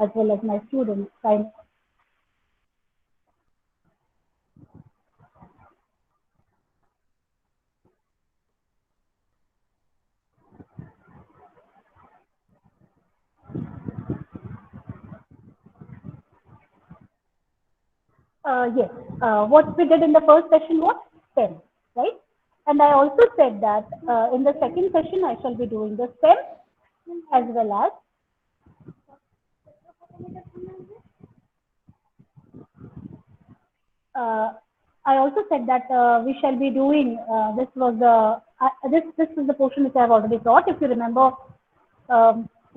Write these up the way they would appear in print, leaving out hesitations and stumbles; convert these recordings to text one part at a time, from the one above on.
as well as my students. Yes, what we did in the first session was 10, right? And I also said that in the second session, I shall be doing the STEM as well as uh, I also said that we shall be doing this is the portion which I have already taught. If you remember,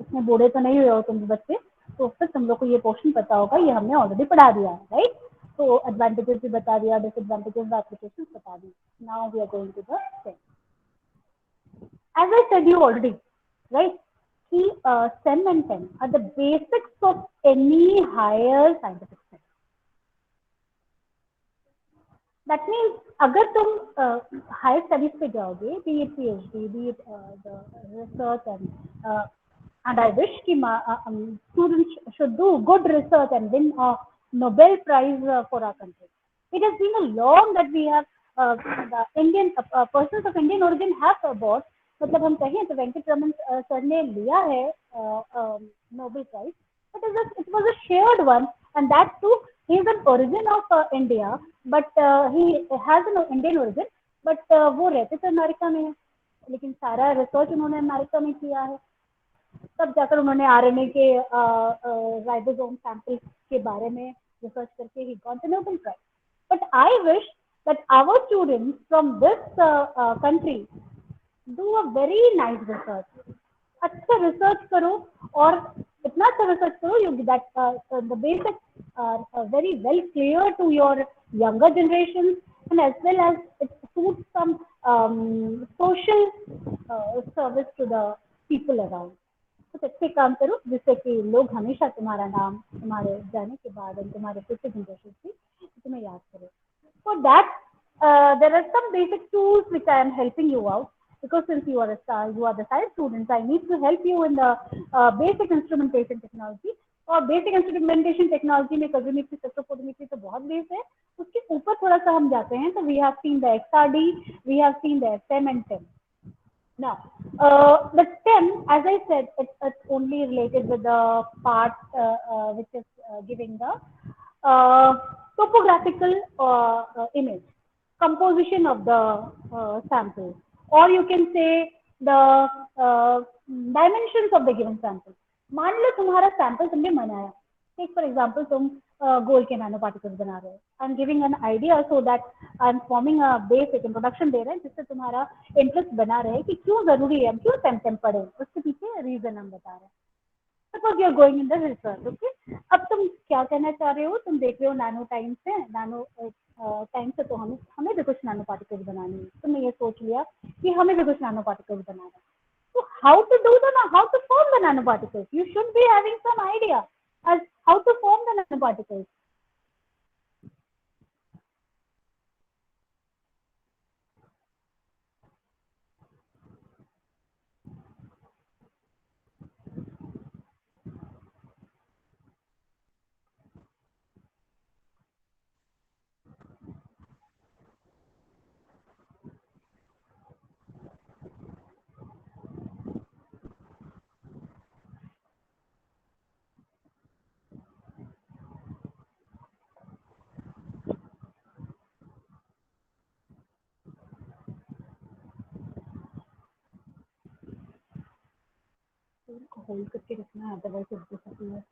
इसमें बूढ़े तो नहीं हुए हो तुम बच्चे, तो फिर तुम लोग को ये पोर्शन पता होगा, ये हमने ऑलरेडी पढ़ा दिया है, राइट? तो एडवांटेजेस भी बता दिया, डिसएडवांटेजेस एप्लीकेशन बता दी. Now we are going to the STEM. As I said you already, right? कि STEM and STEM are the basics of any higher scientific study. That means अगर तुम हायर स्टडीज पे जाओगे, B it PhD, B it the research and I wish कि students should do good research and win a Nobel Prize for our country. It has been a long that we have the Indian persons of Indian origin have award. मतलब हम कहें तो Venkat Raman sir ने लिया है Nobel Prize, but it was a shared one, and that too he is an origin of India, but he has an Indian origin, but वो रहते थे अमेरिका में, लेकिन सारा रिसर्च उन्होंने अमेरिका में किया है. तब जाकर उन्होंने आरएनए के राइबोसोम सैंपल के बारे में रिसर्च करके he got the Nobel prize. But I wish that our students from this country do a very nice research. अच्छा रिसर्च करो और इतना अच्छा रिसर्च करो you that the basics are very well clear to your younger generations, and as well as it suits some social service to the people around. कुछ अच्छे काम करो जिससे कि लोग हमेशा तुम्हारा नाम तुम्हारे जाने के बाद और तुम्हारे फ्यूचर जनरेशन की तुम्हें याद करो. For that, there are some basic tools which I am helping you out, because since you are the science students, I need to help you in the basic instrumentation technology. और basic instrumentation technology में कल्विमेट्री spectrophotometry तो बहुत base है, उसके ऊपर थोड़ा सा हम जाते हैं. तो we have seen the XRD, we have seen the STEM and STEM. Now, the STEM, as I said, it's only related with the part which is giving the topographical image, composition of the sample, or you can say the dimensions of the given sample. मान लो तुम्हारा sample तुमने बनाया, take for example तुम gold के nano particles बना रहे हो. I am giving an idea so that I am forming a basic introduction दे रहे हैं जिससे तुम्हारा इंटरेस्ट बना रहे कि क्यों जरूरी है, क्यों STEM पढ़े, उसके पीछे रीजन हम बता रहे हैं. Suppose you are going in the research, okay. अब तुम क्या कहना चाह रहे हो, तुम देख रहे हो नैनो टाइम से, नैनो टाइम से, तो हमें भी कुछ नैनो पार्टिकल्स बनाने हैं. तुमने ये सोच लिया कि हमें भी कुछ नैनो पार्टिकल्स बनाना है. So how to do how to form the nanoparticles? You should be having some idea as how to form the nanoparticles. Hold करके रखना है, अदरवाइज उठ सकती है.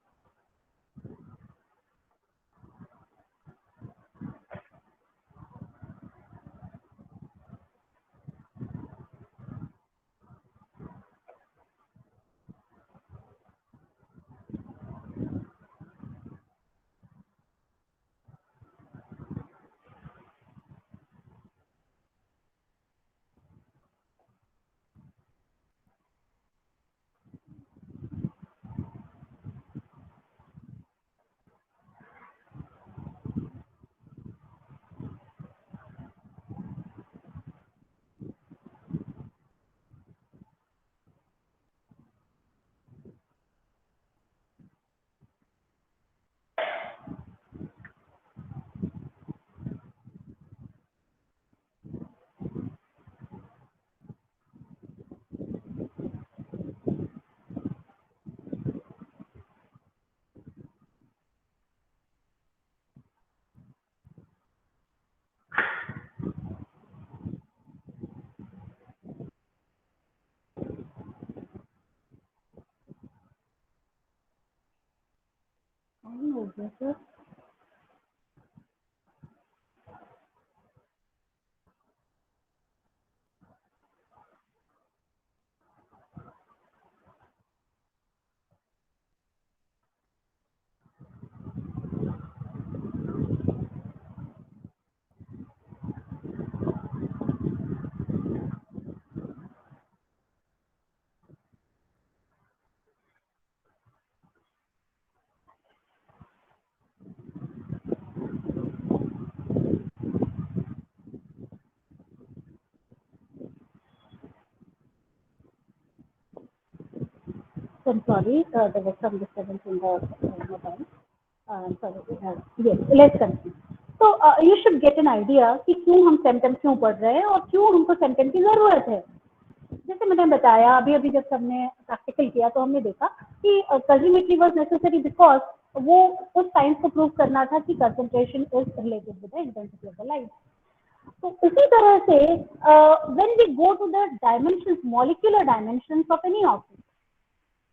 हो गया sir. So I'm sorry, there was some disturbance in the mobile. Sorry, yes, let's continue. तो you should get an idea कि क्यों हम सेंटेंस क्यों पढ़ रहे हैं और क्यों हमको सेंटेंस की जरूरत है। जैसे मैंने बताया अभी अभी जब हमने प्रैक्टिकल किया तो हमने देखा कि कंटिन्यूटी वाज नेसेसरी बिकॉज वो उस साइंस को प्रूव करना था कि concentration is related with the intensity of the light. तो इसी तरह से when we go to the dimensions, molecular dimensions of any object,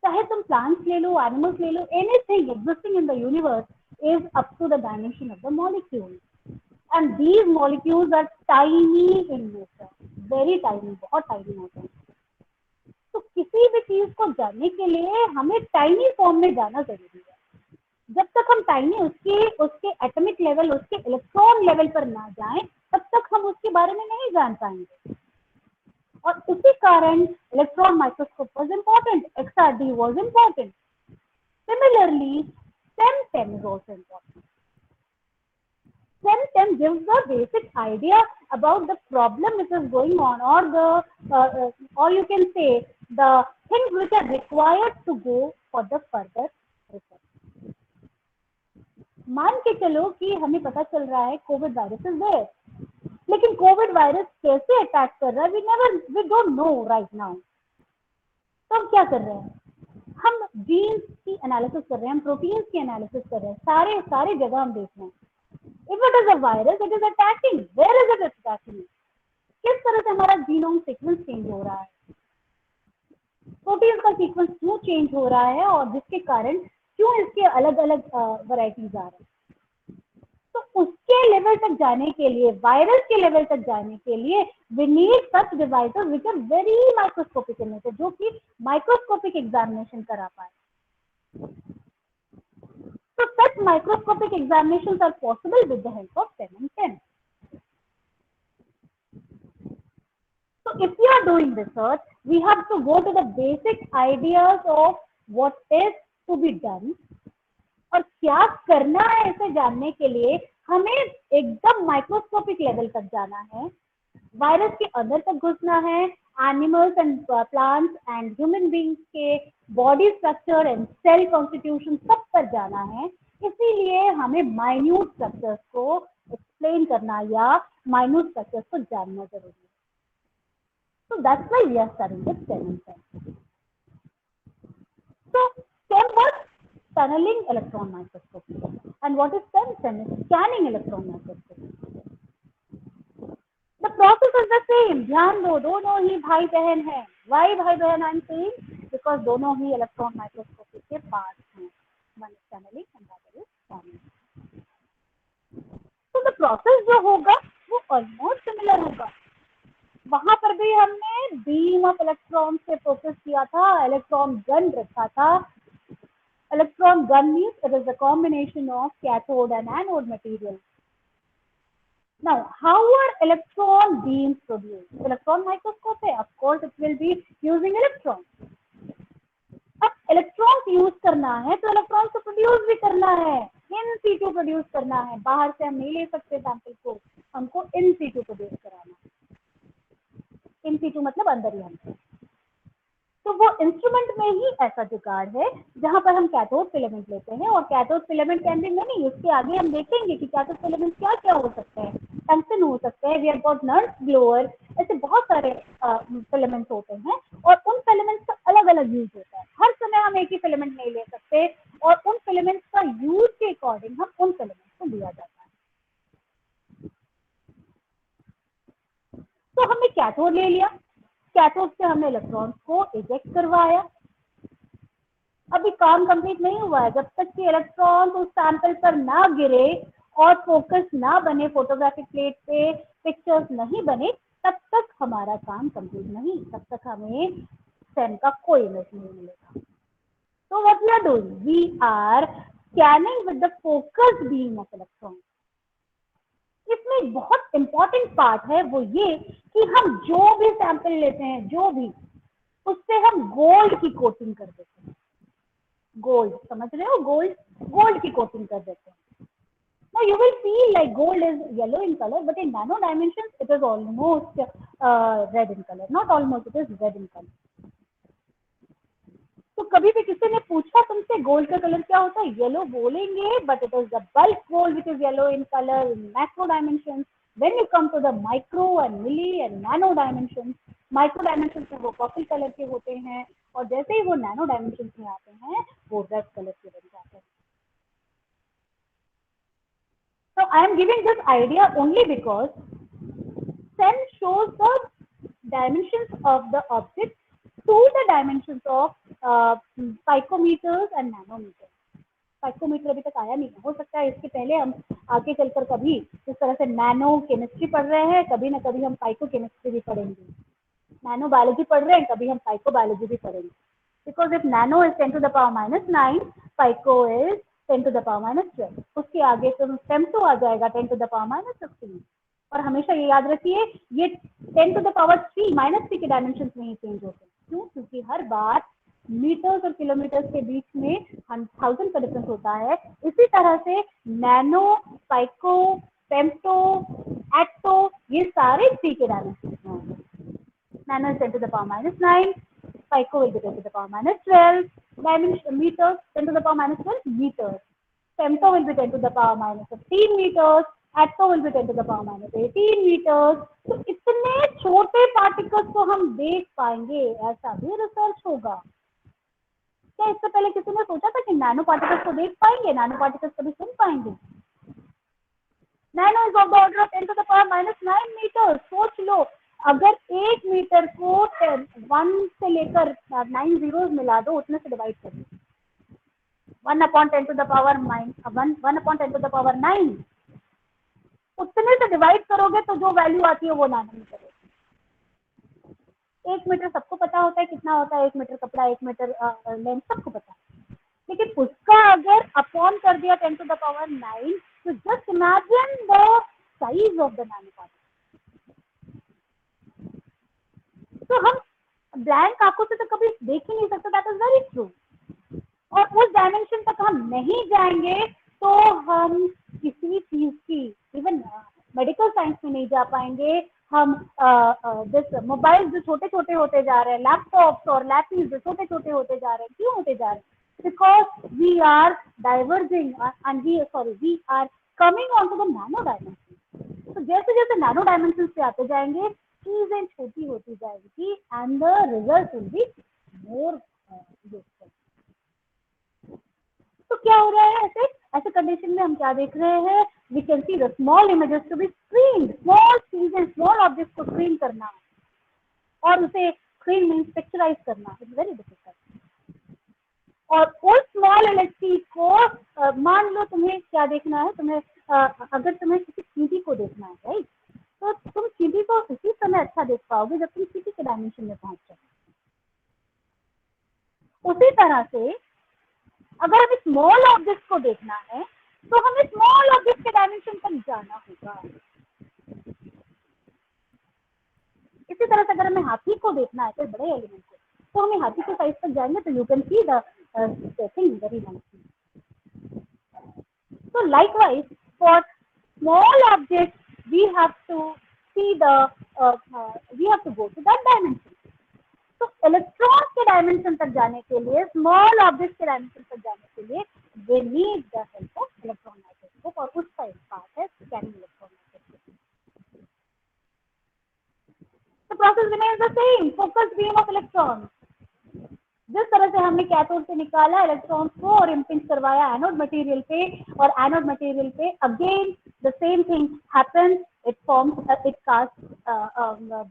चाहे तुम प्लांट्स ले लो, एनिमल्स ले लो, anything existing in the universe is up to the dimension of the molecule, and these molecules are tiny in nature, very tiny, बहुत tiny होते हैं। तो किसी भी चीज को जानने के लिए हमें टाइनी फॉर्म में जाना जरूरी है। जब तक हम टाइनी उसके उसके एटॉमिक लेवल, उसके इलेक्ट्रॉन लेवल पर ना जाएं, तब तक हम उसके बारे में नहीं जान पाएंगे। और इसी कारण electron microscope was important, XRD was important. Similarly, SEM10 is also important. SEM10 gives the basic idea about the problem which is going on, or or you can say the things which are required to go for the further research. मान के चलो कि हमें पता चल रहा है Covid virus is there, लेकिन कोविड वायरस कैसे अटैक कर रहा है we don't know right now. तो हम क्या कर रहे हैं, हम जीन्स की एनालिसिस कर रहे हैं, हम प्रोटीन्स की एनालिसिस कर रहे हैं, सारे सारे जगह हम देख रहे हैं। If it is a virus it is attacking, where is it attacking, किस तरह से हमारा जीनोम सीक्वेंस चेंज हो रहा है, प्रोटीन का सीक्वेंस क्यों चेंज हो रहा है, और जिसके कारण क्यों इसके अलग अलग वैरायटीज आ रहे हैं। तो उसके लेवल तक जाने के लिए, वायरस के लेवल तक जाने के लिए we need such devices which are very microscopic in nature, जो कि माइक्रोस्कोपिक एग्जामिनेशन करा पाए। So such microscopic examinations are possible with the help of SEM and TEM. So if we are doing research, we have to go to the basic ideas of what is to be done, और क्या करना है इसे जानने के लिए हमें एकदम माइक्रोस्कोपिक लेवल तक जाना है, वायरस के अंदर तक घुसना है, animals and plants and human beings के body structure and cell constitution सब पर जाना है। इसीलिए हमें माइन्यूट स्ट्रक्चर्स को एक्सप्लेन करना या माइन्यूट स्ट्रक्चर्स को जानना जरूरी है। So that's why we are studying with SEM and TEM. So SEM was tunneling electron microscopy, and what is SEM? SEM is scanning electron microscopy. The process is the same. ध्यान दो, दोनों ही भाई बहन हैं। Why भाई बहन I'm saying? Because दोनों ही electron microscopy के parts हैं। One is tunneling and the other is scanning. तो the process जो होगा वो almost similar होगा। वहां पर भी हमने बीम ऑफ इलेक्ट्रॉन से फोकस किया था, इलेक्ट्रॉन गन रखा था। Electron gun means it is a combination of cathode and anode material. Now, how are electron beams produced? Electron microscope है, of course it will be using electrons. अब electrons use करना है तो electron को produce भी करना है, in situ produce करना है। बाहर से हम नहीं ले सकते सैंपल को, हमको इन सीटू प्रोड्यूस कराना है। इन सीटू मतलब अंदर ही हमसे। तो वो इंस्ट्रूमेंट में ही ऐसा जुगाड़ है जहां पर हम कैथोड फिलामेंट लेते हैं, और cathode filament can be many. उसके आगे हम देखेंगे कि कैथोड फिलामेंट क्या क्या हो सकते हैं। टंगस्टन हो सकते हैं, we have got Nernst glower, ऐसे बहुत सारे फिलामेंट्स होते हैं, और उन फिलामेंट्स का अलग अलग यूज होता है। हर समय हम एक ही फिलामेंट नहीं ले सकते, और उन फिलामेंट्स का यूज के अकॉर्डिंग हम उन फिलामेंट्स को लिया जाता है। तो हमने कैथोड ले लिया, कैथोड से हमने इलेक्ट्रॉन्स को इजेक्ट करवाया। अभी काम कंप्लीट नहीं हुआ है। जब तक कि इलेक्ट्रॉन उस सैंपल पर ना गिरे और फोकस ना बने, फोटोग्राफिक प्लेट पे पिक्चर्स नहीं बने, तब तक हमारा काम कंप्लीट नहीं, तब तक हमें सेम का कोई इमेज नहीं मिलेगा। तो what we are doing, we are scanning with the focus beam of electron. इसमें एक बहुत इंपॉर्टेंट पार्ट है, वो ये कि हम जो भी सैंपल लेते हैं, जो भी, उससे हम गोल्ड की कोटिंग कर देते हैं। गोल्ड, समझ रहे हो, गोल्ड, गोल्ड की कोटिंग कर देते हैं। Now you will feel like gold is yellow in color, but in nano dimensions it is almost red in color. Not almost, it is red in color. तो कभी भी किसी ने पूछा तुमसे गोल्ड का कलर क्या होता है, येलो बोलेंगे, but it is the bulk gold which is yellow in colour in macro dimension. When you come to the micro and milli and nano dimensions, micro dimension में वो पर्पल कलर के होते हैं, और जैसे ही वो नैनो डायमेंशन में आते हैं वो रेड कलर के बन जाते हैं। So I am giving this idea only because SEM shows the dimensions of the object to the dimensions of picometers and nanometers. पाइकोमीटर अभी तक आया नहीं, हो सकता है इसके पहले हम आगे चलकर कभी इस तरह से नैनो केमिस्ट्री पढ़ रहे हैं, कभी ना कभी हम पाइको केमिस्ट्री भी पढ़ेंगे, नैनो बायोलॉजी पढ़ रहे हैं, कभी हम पाइको बायोलॉजी भी पढ़ेंगे। Because if nano is 10 to the power -9, pico is 10 to the power -12, उसके आगे तो फेम्टो आ जाएगा 10 to the power -15। और हमेशा ये याद रखिए, ये 10 to the power -3 के डायमेंशन में ही चेंज होते हैं। क्यों? क्योंकि हर बार मीटर्स और किलोमीटर्स के बीच में 1000 का डिफरेंस होता है। इसी तरह से नैनो, पाइको, फेम्टो, एटो, ये सारे 3 के डायमेंशन में होंगे। Nano is 10 to the power -9, pico will be 10 to the power -12, dimension meters 10 to the power -12 meters, femto will be 10 to the power -15 meters, atto will be 10 to the power -18 meters। तो इतने छोटे particles को हम देख पाएंगे, ऐसा भी research होगा क्या? इससे पहले किसी ने सोचा था कि नैनो पार्टिकल्स को देख पाएंगे, नैनो पार्टिकल्स को भी सुन पाएंगे? Nano is of the order of 10 to the power -9 metre. सोच लो, अगर 1 मीटर को 1 से लेकर 9 जीरोस मिला दो, उतने से डिवाइड कर दो, 1/10 to the power 1/10 to the power 9, उतने से डिवाइड करोगे तो जो वैल्यू आती है वो नैनोमीटर होती है। 1 मीटर सबको पता होता है कितना होता है, 1 मीटर कपड़ा, 1 मीटर लेंथ, सबको पता है। लेकिन उसका अगर अपॉन कर दिया 10 to the power 9, तो just imagine the size of the nano particle. तो हम ब्लैंक आंखों से तो कभी देख ही नहीं सकते, दैट इज वेरी ट्रू। और उस डायमेंशन तक हम नहीं जाएंगे तो हम किसी चीज की, इवन मेडिकल साइंस में नहीं जा पाएंगे। हम मोबाइल जो छोटे छोटे होते जा रहे हैं, लैपटॉप्स और लैपटॉप्स जो छोटे छोटे होते जा रहे हैं, क्यों होते जा रहे हैं? Because we are diverging and we are coming on to the nano dimension। तो जैसे जैसे नैनो डायमेंशन पे आते जाएंगे, चीजें छोटी होती जाएगी and the result will be more useful. तो क्या हो रहा है? ऐसे कंडीशन में हम क्या देख रहे हैं? We can see the small images to be screened, small चीजें, स्मॉल ऑब्जेक्ट्स को स्क्रीन करना और उसे स्क्रीन में पिक्चराइज करना इज वेरी डिफिकल्ट। और उस स्मॉल एलएचडी को मान लो तुम्हें क्या देखना है, तुम्हें अगर तुम्हें किसी चींटी को देखना है, राइट, तो तुम चींटी को उसी समय अच्छा देख पाओगे जब तुम चींटी के डायमेंशन में पहुंच जाओ। उसी तरह से अगर हमें स्मॉल ऑब्जेक्ट को देखना है तो हमें स्मॉल ऑब्जेक्ट के डायमेंशन तक जाना होगा। इसी तरह से अगर हमें हाथी को देखना है, कोई बड़े एलिमेंट को, तो हमें हाथी के साइज तक जाएंगे तो you can see the thing very nicely. So likewise, for small objects, we have to see we have to go to that dimension. तो इलेक्ट्रॉन के डायमेंशन तक जाने के लिए, स्मॉल ऑब्जेक्ट के डायमेंशन तक जाने के लिए, we need the help of electron microscope, और उसका एक पार्ट है scanning electron microscope. The process remains the same, focused beam of electrons। जिस तरह से हमने कैथोड से निकाला इलेक्ट्रॉन्स को और इम्पिंच करवाया एनोड मटेरियल पे, और एनोड मटेरियल पे again the same thing happens, it forms, it cast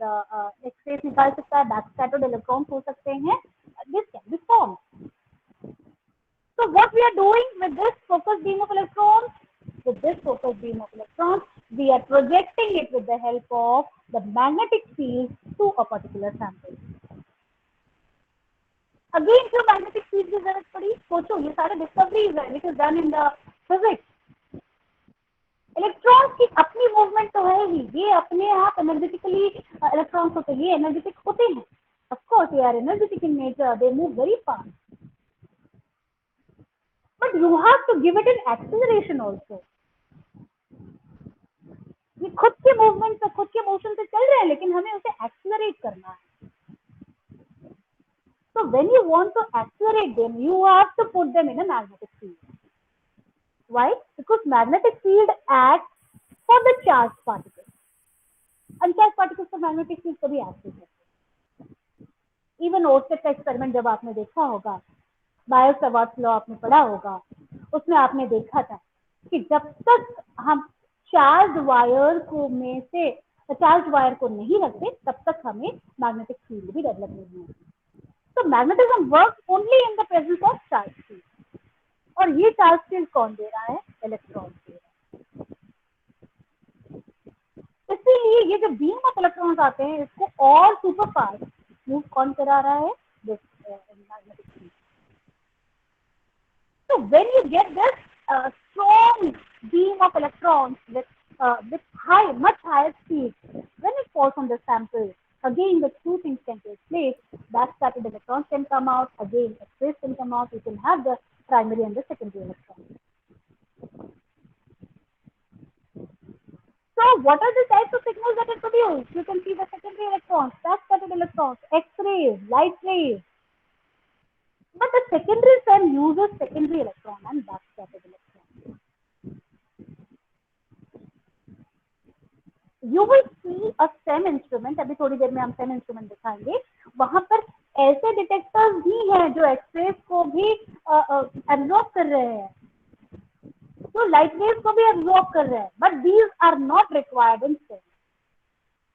the X rays निकाल सकता है, बैक स्कैटर्ड इलेक्ट्रॉन्स हो सकते हैं, this can be form. So what we are doing with this focused beam of electrons? With this focused beam of electrons, we are projecting it with the help of the magnetic field to a particular sample. Again, क्यों magnetic field की जरूरत पड़ी? सोचो, ये सारे discoveries है which is done in the physics. Electrons की अपनी मूवमेंट तो है ही, ये अपने आप एनर्जेटिकली इलेक्ट्रॉन्स होते हैं, ये एनर्जेटिक होते हैं. Of course they are energetic in nature, they move very fast, but you have to give it an acceleration also. ये खुद के मूवमेंट से, खुद के मोशन से चल रहे हैं, लेकिन हमें उसे एक्सेलरेट करना है. So when you want to accelerate them, you have to put them in a magnetic field. Why? Because magnetic field acts for the charged particles. Uncharged particles तो magnetic field कभी act नहीं करते. Even Oersted का experiment जब आपने देखा होगा, बायो-सवार्ट्स law आपने पढ़ा होगा, उसमें आपने देखा था कि जब तक हम चार्ज वायर को में से चार्ज वायर को नहीं रखते, तब तक हमें मैग्नेटिक फील्ड भी डेवलप नहीं होती. तो magnetism work only in the presence of charge field. और ये चार्ज फील्ड कौन दे रहा है? इलेक्ट्रॉन दे रहा है. इसीलिए ये जो बीम ऑफ इलेक्ट्रॉन्स आते हैं, इसको और सुपर फास्ट मूव कौन करा रहा है? This magnetic field. So when you get this strong beam of electrons with much higher speed, when it falls on the sample, again the two things can take place. Back-scattered electrons can come out, again X-rays can come out. You can have the primary and the secondary electrons. So what are the types of signals that it produces? You can see the secondary electrons, back-scattered electrons, X-rays, light rays. But the secondary SEM uses secondary electron and back-scattered electron. You will see a SEM instrument. अभी थोड़ी देर में हम SEM instrument दिखाएंगे. वहां पर ऐसे detectors भी हैं जो एक्सरेज को भी एब्जॉर्ब कर रहे हैं, जो लाइट वेव्स को भी एब्जॉर्ब कर रहे हैं. But these are not required in SEM.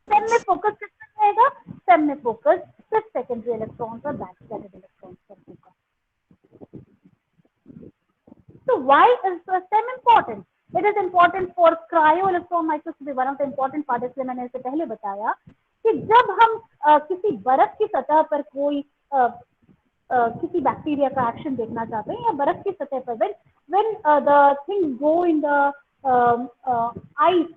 SEM में फोकस किसका रहेगा? SEM में फोकस सिर्फ सेकेंडरी इलेक्ट्रॉन्स और बैक-स्कैटर्ड इलेक्ट्रॉन्स पर होगा. So why is the SEM important? It is important for cryo-electron microscopy. One of the important part, इसलिए मैंने इसे पहले बताया कि जब हम किसी बर्फ की सतह पर कोई किसी बैक्टीरिया का एक्शन देखना चाहते हैं, या बर्फ की सतह पर when the things go in the ice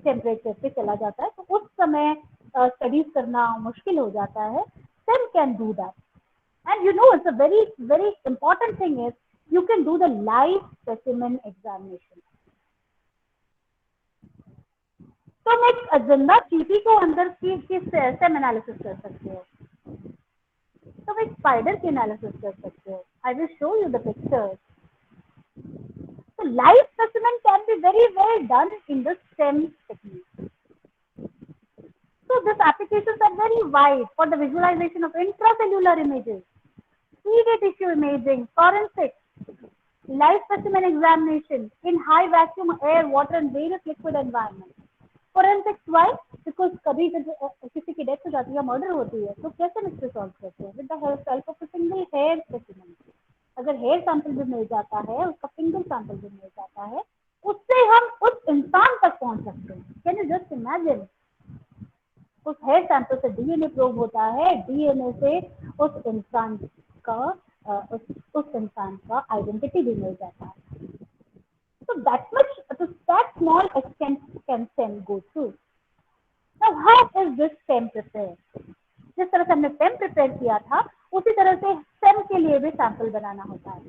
temperature पे चला जाता है, तो उस समय स्टडीज करना मुश्किल हो जाता है. SEM can do that. And you know, it's a very, very important thing is you can do the live specimen examination. तुम एक जिंदा चींटी को अंदर की SEM एनालिसिस कर सकते हो, तुम एक स्पाइडर की एनालिसिस कर सकते हो. I will show you the pictures. So live specimen can be very well done in the SEM technique. So these applications are very wide for the visualization of intracellular images, 3D tissue imaging, forensics, live specimen examination in high vacuum air, water and various liquid environments. Forensics why? Because कभी किसी की death हो जाती है, murder होती है, तो कैसे मिस्ट्री सॉल्व करते हैं? With the help of a single hair specimen. अगर हेयर सैंपल भी मिल जाता है, उसका फिंगर सैंपल भी मिल जाता है, उससे हम उस इंसान तक पहुंच सकते हैं. Can you just imagine? उस हेयर सैंपल से डीएनए प्रूव होता है, डीएनए से उस इंसान का आइडेंटिटी भी मिल जाता है. So that small extent can SEM go through. Now how is this SEM prepared? जिस तरह से हमने SEM प्रिपेयर किया था, उसी तरह से SEM के लिए भी सैंपल बनाना होता है.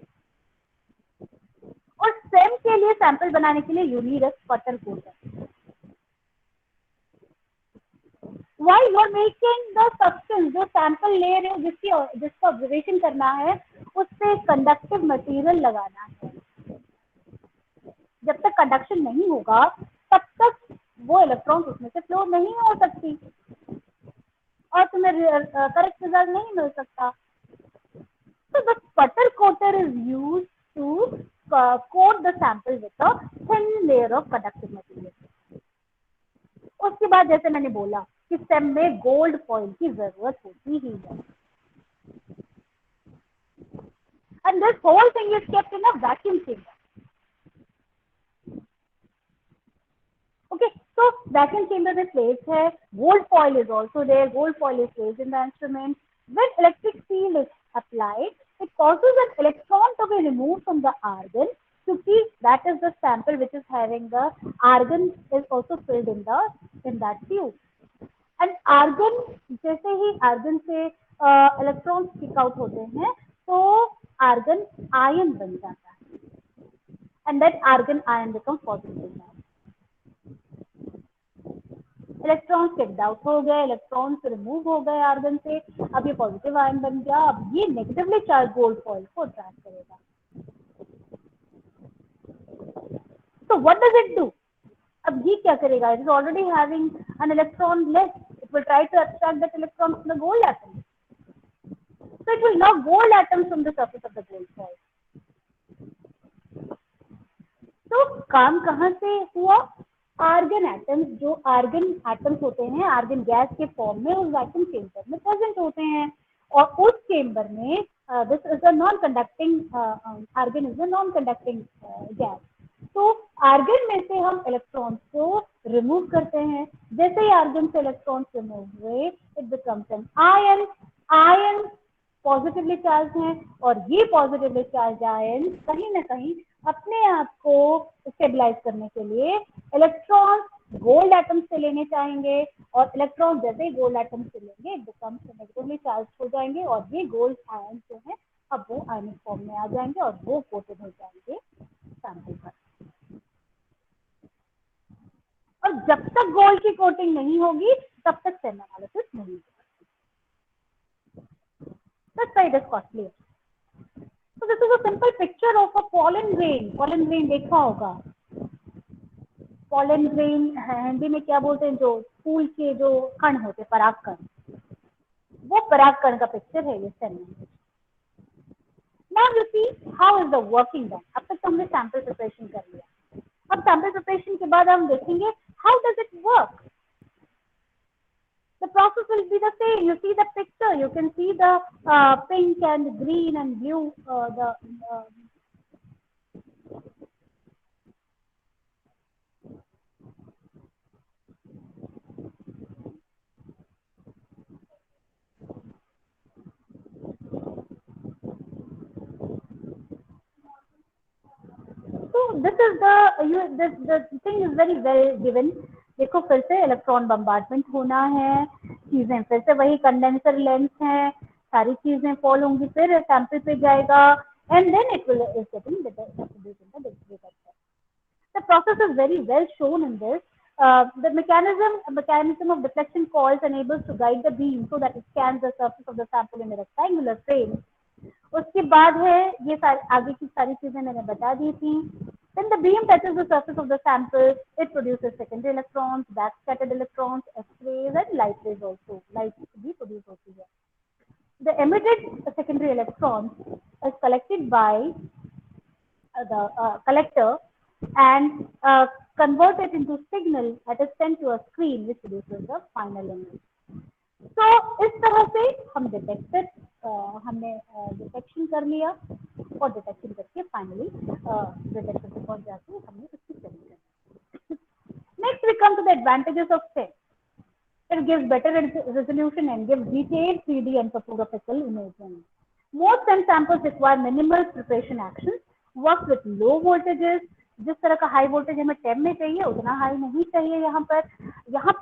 और SEM के लिए सैंपल बनाने के लिए you need a sputter coater. Why you are making the substance, जो सैंपल ले रहे हो, जिसका ऑब्जर्वेशन करना है, उस पे कंडक्टिव मटेरियल लगाना है. जब तक कंडक्शन नहीं होगा, तब तक वो इलेक्ट्रॉन उसमें से फ्लो नहीं हो सकती और तुम्हें करेक्ट रिजल्ट नहीं मिल सकता. So the sputter coater is used to coat the sample with a thin layer of conductive material. उसके बाद जैसे मैंने बोला कि SEM में गोल्ड फॉइल की जरूरत होती ही है. and this whole thing is kept in a vacuum chamber. Okay, so vacuum chamber में placed है, gold foil is also there, gold foil is placed in the instrument. When electric field is applied, it causes an electron to be removed from the argon. क्योंकि that is the sample which is having the argon is also filled in that tube. And argon, जैसे ही argon से electrons kick out होते हैं, तो argon ion बन जाता है, and that argon ion becomes positive charge. Electrons kicked out हो गए, इलेक्ट्रॉन्स रिमूव हो गए आर्गन से, अब ये पॉजिटिव आयन बन गया, अब ये नेगेटिवली चार्ज गोल्ड फॉइल को अट्रैक्ट करेगा. तो व्हाट डज इट डू? अब ये क्या करेगा? It is already having an electron less, it will try to attract that electron from the gold atom. So it will knock gold atoms from the surface of the gold foil. तो काम कहाँ से हुआ? Argon atoms, जो argon atoms होते हैं argon gas के form में उस वैक्यूम चेंबर में प्रेजेंट होते हैं, और उस चेंबर में this is a non conducting, argon is a non conducting gas. तो आर्गन में से हम इलेक्ट्रॉन्स को रिमूव करते हैं. जैसे ही आर्गन से इलेक्ट्रॉन्स रिमूव हुए, it becomes an ion. Ion positively charge हैं, और ये पॉजिटिवली चार्ज आयन कहीं ना कहीं अपने आप को स्टेबलाइज करने के लिए इलेक्ट्रॉन गोल्ड एटम से लेने चाहेंगे, और इलेक्ट्रॉन जैसे ही गोल्ड एटम से लेंगे इट बिकम्स नेगेटिवली चार्ज हो जाएंगे, और ये गोल्ड आयन जो है अब वो आयनिक फॉर्म में आ जाएंगे और वो कोटेड हो जाएंगे सैंपल पर. और जब तक गोल्ड की कोटिंग नहीं होगी तब तक सेम एनालिसिस नहीं होगा. That's why it is costly. So this is a simple picture of a pollen grain. Pollen grain देखा होगा. Pollen grain हिंदी में क्या बोलते हैं? जो फूल के जो कण होते, परागकण, वो परागकण का पिक्चर है ये सेल में. Now you see how is the working done. अब तक हमने सैंपल प्रिपरेशन कर लिया. अब सैंपल प्रिपरेशन के बाद हम देखेंगे how does it work. The process will be the same. You see the picture. You can see the pink and green and blue. So this is the thing is very well given. देखो फिर से electron bombardment होना है, चीजें फिर से वही condenser lens है, सारी चीजें फॉल होंगी, फिर सैंपल पे जाएगा, and then it will is getting distributed in the distributor. The process is very well shown in this. The mechanism of deflection coils enables to guide the beam so that it scans the surface of the sample in a rectangular frame. उसके बाद है ये आगे की सारी चीजें मैंने बता दी थी. When the beam touches the surface of the sample, it produces secondary electrons, backscattered electrons, X-rays, and light rays also. Light भी produce होती है. The emitted secondary electrons is collected by the collector and converted into signal that is sent to a screen which produces the final image. तो इस तरह से हम हमने detection कर लिया, और डिटेक्शन करके फाइनली डिटेक्टर पे पहुंच जाके हमने उसकी स्टडी कर. Next we come to the advantages of SEM. It gives better resolution and gives detailed 3D and topographical imaging. Most SEM samples require minimal preparation actions, works with low voltages. जिस तरह का high voltage हमें टेम में चाहिए उतना high नहीं चाहिए. यहाँ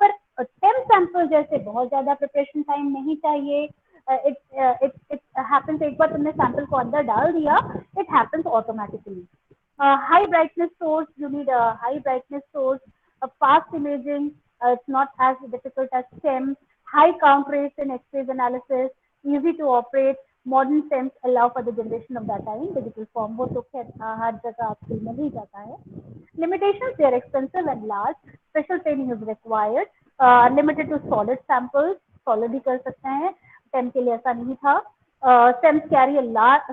पर टेम सैंपल जैसे बहुत ज्यादा प्रिपरेशन टाइम नहीं चाहिए. इट हैपेंस, एक बार तुमने सैंपल को अंदर डाल दिया, it happens automatically. High brightness source, you need high brightness source. Fast imaging, it's not as difficult as SEM. High count rates in X-rays analysis, easy to operate. Modern SEMs allow for the generation of data in digital form. वो तो हर जगह आपको मिल ही जाता है. Limitations, they are expensive and large. Special training is required. Limited to solid samples. Solid ही कर सकते हैं. SEM के लिए ऐसा नहीं था. SEMs carry a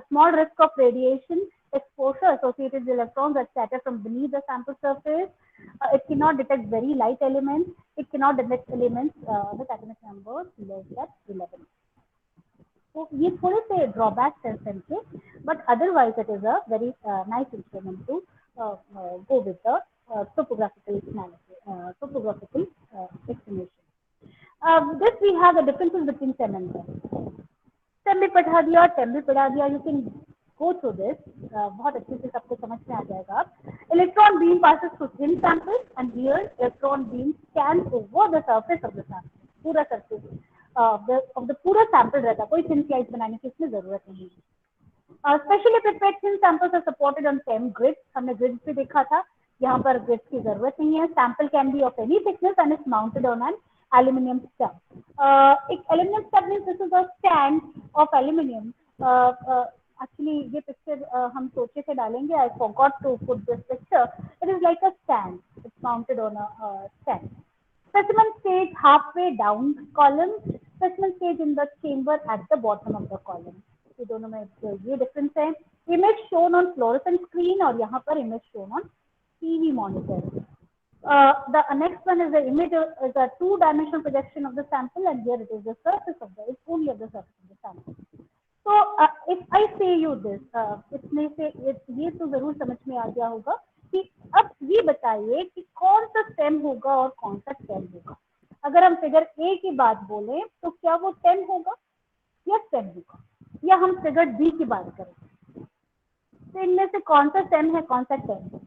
small risk of radiation exposure associated with electrons that scatter from beneath the sample surface. It cannot detect very light elements. It cannot detect elements with atomic numbers less than 11. तो ये थोड़े से drawbacks हैं SEM के, but otherwise it is a very nice instrument to go with the topographical analysis, topographical explanation. This we have the differences between STEM and TEM. STEM भी पढ़ा दिया, TEM भी पढ़ा दिया. You can go through this. बहुत अच्छे से सबको समझ में आ जाएगा. Electron beam passes through thin samples and here electron beam scans over the surface of the sample. पूरा surface of the पूरा sample रहता, कोई thin slice बनाने की इसमें जरूरत नहीं है. Specially prepared thin samples are supported on TEM grids. हमने grids भी देखा था. यहाँ पर grids की जरूरत नहीं है. Sample can be of any thickness and is mounted on an aluminum stem. एक aluminum stem means this is a stand of aluminum. Actually ये picture हम सोचे थे डालेंगे. I forgot to put this picture. It is like a stand. It's mounted on a stand. Specimen stage halfway down column. Specimen stage in the chamber at the bottom of the column. ये दोनों में ये difference है. Image shown on fluorescent screen और यहाँ पर image shown on TV monitor. The next one is the image is a two-dimensional projection of the sample and here it is the surface of the, it's only of the surface of the sample. So if I say you this, इसमें से ये तो जरूर समझ में आ गया होगा कि अब ये बताइए कि कौन सा स्टेम होगा और कौन सा स्टेम होगा. अगर हम फिगर ए की बात बोले तो क्या वो स्टेम होगा या स्टेम होगा, या हम फिगर डी की बात करें तो इनमें से कौन सा स्टेम है कौन सा स्टेम है.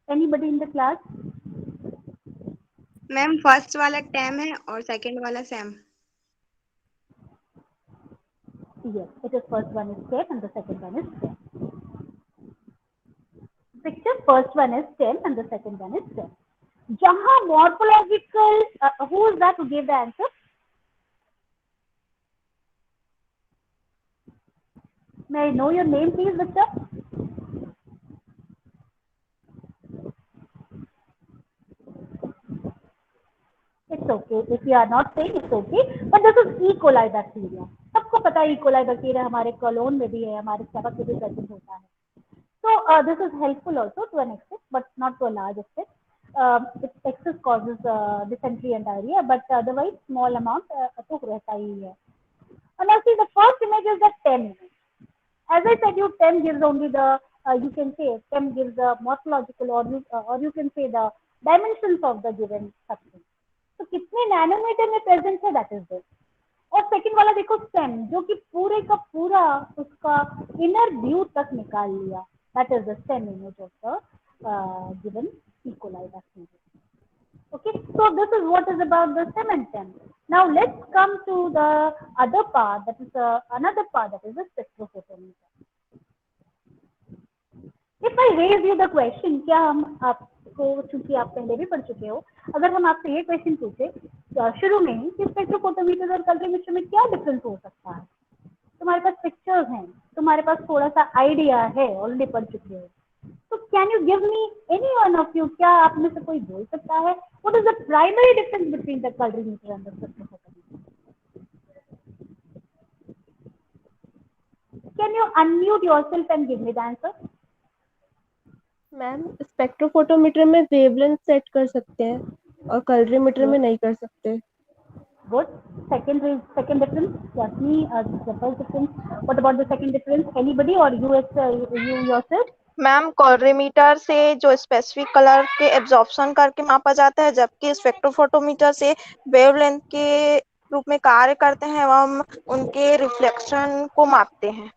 Anybody in the class? Ma'am first वाला टेम है और सेकंड वाला same. Yes, it is first one is stem and the second one is stem. Picture first one is stem and the second one is stem. जहां morphological, who is that who gave the answer? May I know your name please, बच्चा? It's okay if you are not saying, it's okay, but this is E. coli bacteria. सबको पता है E. coli bacteria हमारे colon में भी है, हमारे stomach में भी present होता है. So this is helpful also to an extent, but not to a large extent. Its excess causes dysentery and diarrhea, but otherwise small amount तो रहता ही है. And now see the first image is the TEM image. As I said, you TEM gives only the you can say TEM gives the morphological or you can say the dimensions of the given substance. तो कितने nanometre में present है that is this. और second वाला देखो stem जो कि पूरे का पूरा उसका इनर व्यू तक निकाल लिया, that is the stem image of the given E. coli bacteria. Okay, so this is what is about the stem and TEM. Now let's come to the other part, that is another part, that is the spectrophotometer. If I raise you the question, क्या हम आपको, चूंकि आप पहले भी पढ़ चुके हो, अगर हम आपसे ये क्वेश्चन पूछे शुरू में ही कि स्पेक्ट्रोफोटोमीटर और कल्रीमीटर में क्या डिफरेंस हो सकता है, तुम्हारे पास पिक्चर्स हैं, तुम्हारे पास थोड़ा सा आइडिया है, ऑलरेडी पढ़ चुके हो, तो can you give me any one of you, क्या आप में से कोई बोल सकता है what is the primary difference between the colorimeter and the spectrophotometer? Can you unmute yourself and give me the answer? Ma'am spectrophotometer में वेवलेंथ सेट कर सकते हैं और कलरीमीटर में नहीं कर सकते. Good. Second difference. Yasmi, the first difference. What about the second difference? Anybody or you yourself? Ma'am colorimeter से जो स्पेसिफिक कलर के एब्जॉर्प्शन करके मापा जाता है, जबकि स्पेक्ट्रोफोटोमीटर से वेवलेंथ के रूप में कार्य करते हैं, हम उनके रिफ्लेक्शन को मापते हैं.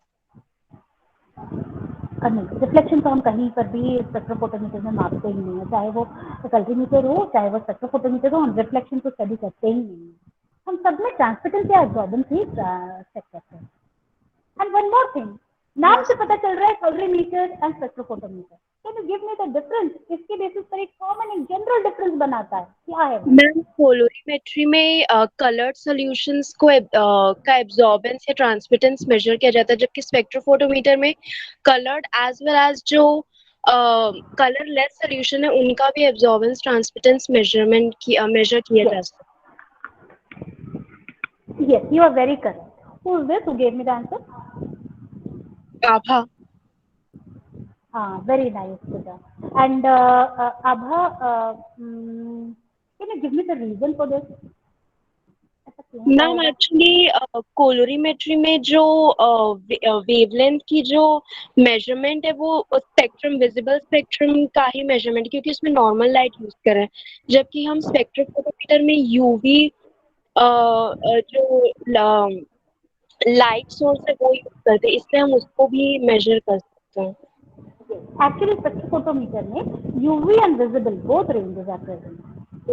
नहीं, रिफ्लेक्शन तो हम कहीं पर भी स्पेक्ट्रोफोटोमीटर में मापते ही नहीं है, चाहे वो कल्रीमीटर हो चाहे वो स्पेक्ट्रोफोटोमीटर हो, हम रिफ्लेक्शन को स्टडी करते ही नहीं है. हम सब में ट्रांसमिटेंस या एब्जॉर्बेंस ही चेक करते हैं. एंड वन मोर थिंग, नाम से पता चल रहा है colorimeter and spectrophotometer. Can you give me the difference? इसके बेसिस पर एक कॉमन एक जनरल डिफरेंस बनाता है, क्या है? मैम पोलोरीमेट्री में कलर्ड सॉल्यूशंस को का एब्जॉर्बेंस या ट्रांसमिटेंस मेजर किया जाता है, जबकि स्पेक्ट्रोफोटोमीटर में कलर्ड एज वेल एज जो कलर लेस सॉल्यूशन है उनका भी एब्जॉर्बेंस ट्रांसमिटेंस मेजर किया जा सकता है. Yes, you are very correct. Who is this who gave me the answer? Abha. Very nice, Pooja. And Abha, can you give me the reason for this? ऐसा ma'am actually कोलोरीमेट्री में जो wavelength की जो measurement है वो spectrum visible spectrum का ही measurement, क्योंकि उसमें नॉर्मल लाइट यूज कर रहे हैं, जबकि हम स्पेक्ट्रोफोटोमीटर में यूवी जो लाइट सोर्स है वो यूज करते हैं, इसलिए हम उसको भी मेजर कर सकते हैं। Actually, spectrophotometer में UV and visible both ranges are present.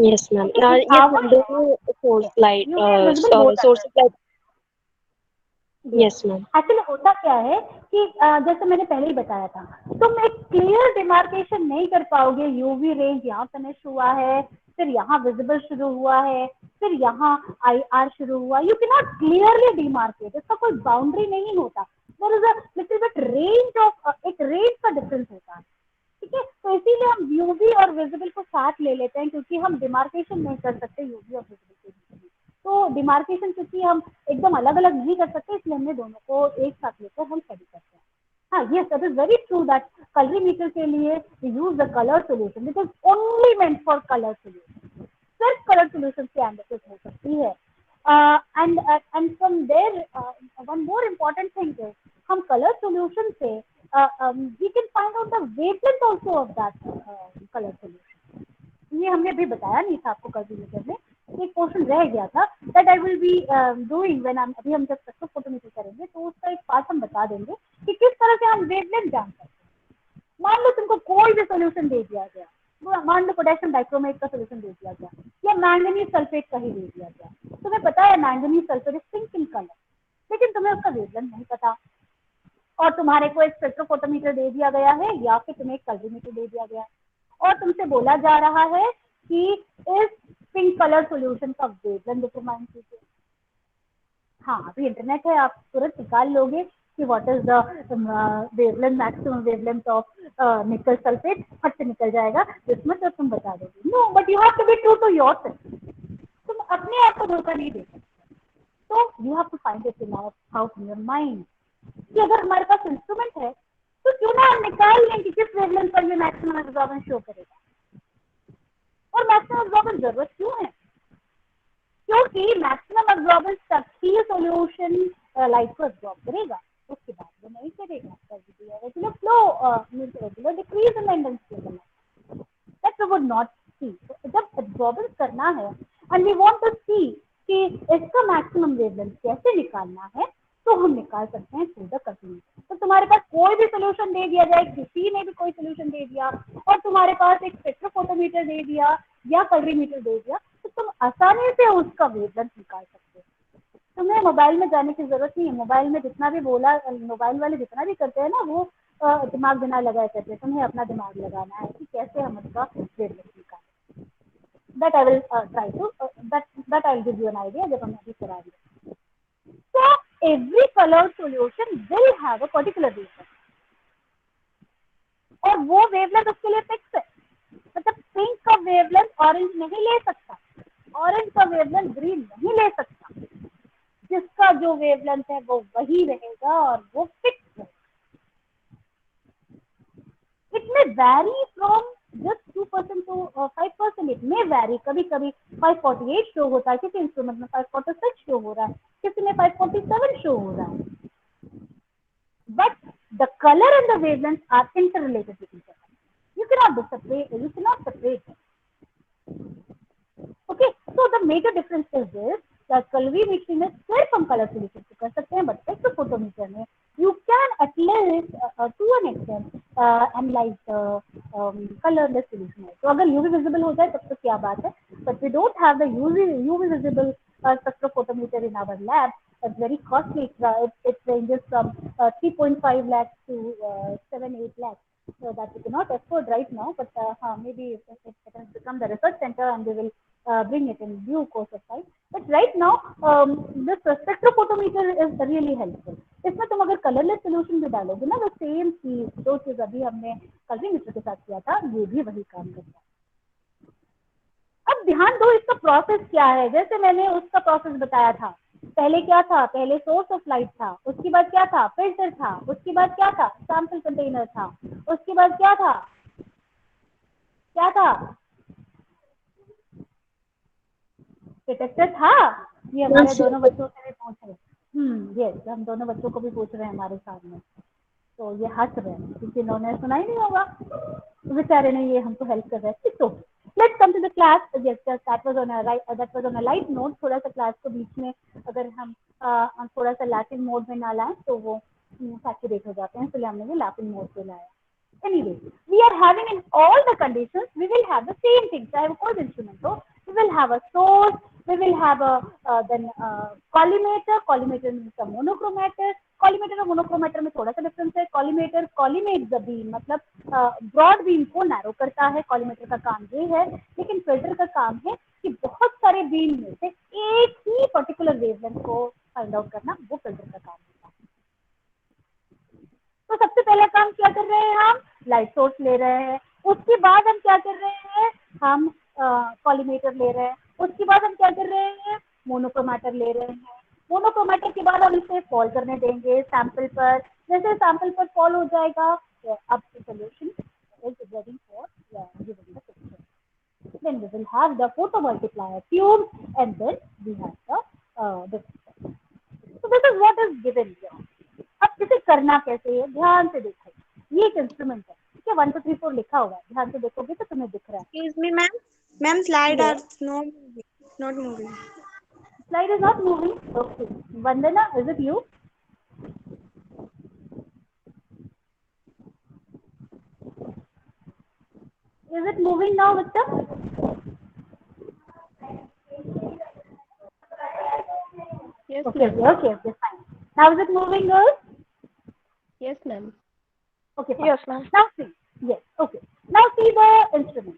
Yes ma'am, Okay, in ये our दोनों source light UV and visible both are source present. Light. Yes ma'am. Actually होता क्या है कि जैसे मैंने पहले ही बताया था, तुम एक क्लियर डिमार्केशन नहीं कर पाओगे, यूवी रेंज यहाँ फिनिश हुआ है, फिर यहाँ विजिबल शुरू हुआ है, फिर यहाँ IR शुरू हुआ, you can not clearly demarcate, इसका कोई बाउंड्री नहीं होता, there is a little bit range of, एक रेंज का डिफरेंस होता है, ठीक है। तो इसीलिए हम यूवी और विजिबल को साथ ले लेते हैं, क्योंकि हम डिमार्केशन नहीं कर सकते यूवी और विजिबल के बीच में। तो डिमार्केशन क्योंकि हम एकदम अलग अलग नहीं कर सकते, इसलिए हमने दोनों को एक साथ लेकर हम स्टडी करते हैं। हाँ, yes, that is very true that colorimeter के लिए we use the colour solution, it is only meant for colour solution, सिर्फ कलर सोल्यूशन की एनालिसिस हो सकती है। And from there one more important thing is, हम कलर सोल्यूशन से we can find out the wavelength also of that color solution. ये हमने अभी बताया नहीं था आपको कलरीमीटर में, एक पोर्शन रह गया था, that I will be doing when अभी हम जब स्पेक्ट्रोफोटोमीटर करेंगे तो उसका एक पार्ट हम बता देंगे कि किस तरह से हम वेवलेंथ जान सकते हैं। मान लो तुमको कोई भी सोल्यूशन दे दिया गया, मान लो पोटेशियम डाइक्रोमेट का सोल्यूशन दे दिया गया या मैंगनीज सल्फेट का ही दे दिया गया, तुम्हें पता है manganese sulphate is pink in colour, लेकिन तुम्हें उसका वेवलेंथ नहीं पता, और तुम्हारे को एक स्पेक्ट्रोफोटोमीटर दे दिया गया है या फिर तुम्हें एक कलरीमीटर दे दिया गया है, और तुमसे बोला जा रहा है कि इस पिंक कलर सॉल्यूशन का वेवलेंथ डिटरमाइन कीजिए। हाँ, अभी इंटरनेट है, आप तुरंत निकाल लोगे कि what is the wavelength, maximum wavelength of nickel sulphate, फट से निकल जाएगा, इसमें तो तुम बता दोगे। No, but you have to be true to yourself, तुम अपने आप को धोखा नहीं दे सकते, तो you have to find it out in your mind कि अगर हमारे पास इंस्ट्रूमेंट है तो क्यों ना हम निकाल लें कि किस वेवलेंथ पर ये मैक्सिमम एब्जॉर्बेंस शो करेगा, और मैक्सिमम एब्जॉर्बेंस जरूरत क्यों है, क्योंकि मैक्सिमम एब्जॉर्बेंस तक ही सॉल्यूशन लाइट को एब्जॉर्ब करेगा, उसके बाद वो नहीं करेगा, regular flow regular decrease in intensity of light, that we would not see. जब एब्जॉर्बेंस करना है and we want to see कि इसका मैक्सिमम वेवलेंथ कैसे निकालना है, तो हम निकाल सकते हैं थ्रू द कलरीमीटर। तो तुम्हारे पास कोई भी सोल्यूशन दे दिया जाए, किसी ने भी कोई सोल्यूशन दे दिया और तुम्हारे पास एक स्पेक्ट्रोफोटोमीटर दे दिया या कलरीमीटर दे दिया, तो तुम आसानी से उसका वेवलेंथ निकाल सकते हो। तुम्हें मोबाइल में जाने की जरूरत नहीं है, मोबाइल में जितना भी बोला, मोबाइल वाले जितना भी करते हैं ना, वो दिमाग बिना लगाए करते हैं, तुम्हें अपना दिमाग लगाना है कि कैसे हम उसका वेवलेंथ निकालें। That I will try to that I will give you an idea जब हम अभी करा रहे हैं। So every color solution will have a particular wavelength, और वो वेवलेंथ उसके लिए फिक्स है, मतलब पिंक का वेवलेंथ ऑरेंज नहीं ले सकता, ऑरेंज का वेवलेंथ ग्रीन नहीं ले सकता, जिसका जो वेवलेंथ है वो वही रहेगा और वो फिक्स है। It may vary from just 2% to 5%, it may vary, कभी कभी 548 शो होता है, किसी इंस्ट्रूमेंट में 546 शो हो रहा है, किसी में 547 शो हो रहा है, but the color and the wavelengths are interrelated with each other. You cannot separate them. Okay, so the major difference is this, that colorimetry में सिर्फ हम color solution से कर सकते हैं, but spectrophotometer में you can at least to an extent analyze the colorless solution. तो अगर UV visible हो जाए तब तो क्या बात है, but we don't have the UV visible spectrophotometer in our lab. It's very costly. It ranges from 3.5 lakhs to 7-8 lakhs. So that we cannot afford right now, but maybe it has become the research center and we will bring it in due course of time. But right now, this spectrophotometer is really helpful. इसमें तुम अगर colourless solution भी डालोगे ना, वो same चीज जो चीज अभी हमने कलरीमीटर के साथ किया था, ये भी वही काम करता है। अब ध्यान दो इसका प्रोसेस क्या है, जैसे मैंने उसका प्रोसेस बताया था, पहले क्या था, पहले सोर्स ऑफ लाइट था, उसके बाद क्या था, फिल्टर था, उसके बाद क्या था, सैंपल कंटेनर था, उसके बाद क्या था, डिटेक्टर था, ये हमारे दोनों बच्चों से भी पूछ रहे हैं। यस, हम दोनों बच्चों को भी पूछ रहे हैं हमारे सामने, तो ये हंस रहे हैं क्योंकि इन्होंने सुना ही नहीं होगा, तो बेचारे ने ये हमको हेल्प कर रहे हैं। तो let's come to the class. That was on a light note. थोड़ा सा क्लास को बीच में अगर हम थोड़ा सा लैफिंग मोड में ना लाएं तो वो सैचुरेट हो जाते हैं, इसलिए हमने ये लैफिंग मोड पे लाया। Anyway, we are having in all the conditions, we will have the same thing. So I have called instrument. So we will have a source, we will have a then collimator. Collimator means a monochromator. Collimator और monochromator में थोड़ा सा difference है। Collimator collimates the beam, मतलब broad beam को narrow करता है। Collimator का काम ये है, लेकिन फिल्टर का काम है कि बहुत सारे बीम में से एक ही पर्टिकुलर वेवलेंथ को फाइंड आउट करना, वो फिल्टर का काम है। तो सबसे पहला काम क्या कर रहे हैं, हम लाइट सोर्स ले रहे हैं। उसके बाद हम क्या कर रहे हैं, हम कॉलीमेटर ले रहे हैं। उसके बाद हम क्या कर रहे हैं, मोनोक्रोमेटर ले रहे हैं। मोनोक्रोमेटर के बाद हम इसे फॉल करने देंगे सैंपल पर। जैसे सैंपल पर फॉल हो जाएगा, अब solution is ready for giving the picture. Then we will have the photomultiplier tube and then we have the so this is what is given here. अब इसे करना कैसे है, ध्यान से देखो। ये एक इंस्ट्रूमेंट है, ठीक है। 1 2 3 4 लिखा हुआ है, ध्यान से देखोगे तो तुम्हें दिख रहा है। Excuse me, ma'am. Ma'am, slide are not moving. Slide is not moving. Okay. Vandana, is it you? Is it moving now, Victor? Yes, Okay, ma'am. okay, fine. Now is it moving, girls? Yes, ma'am. Okay, fine. Yes, ma'am. Now see, yes, okay. Now see the instrument.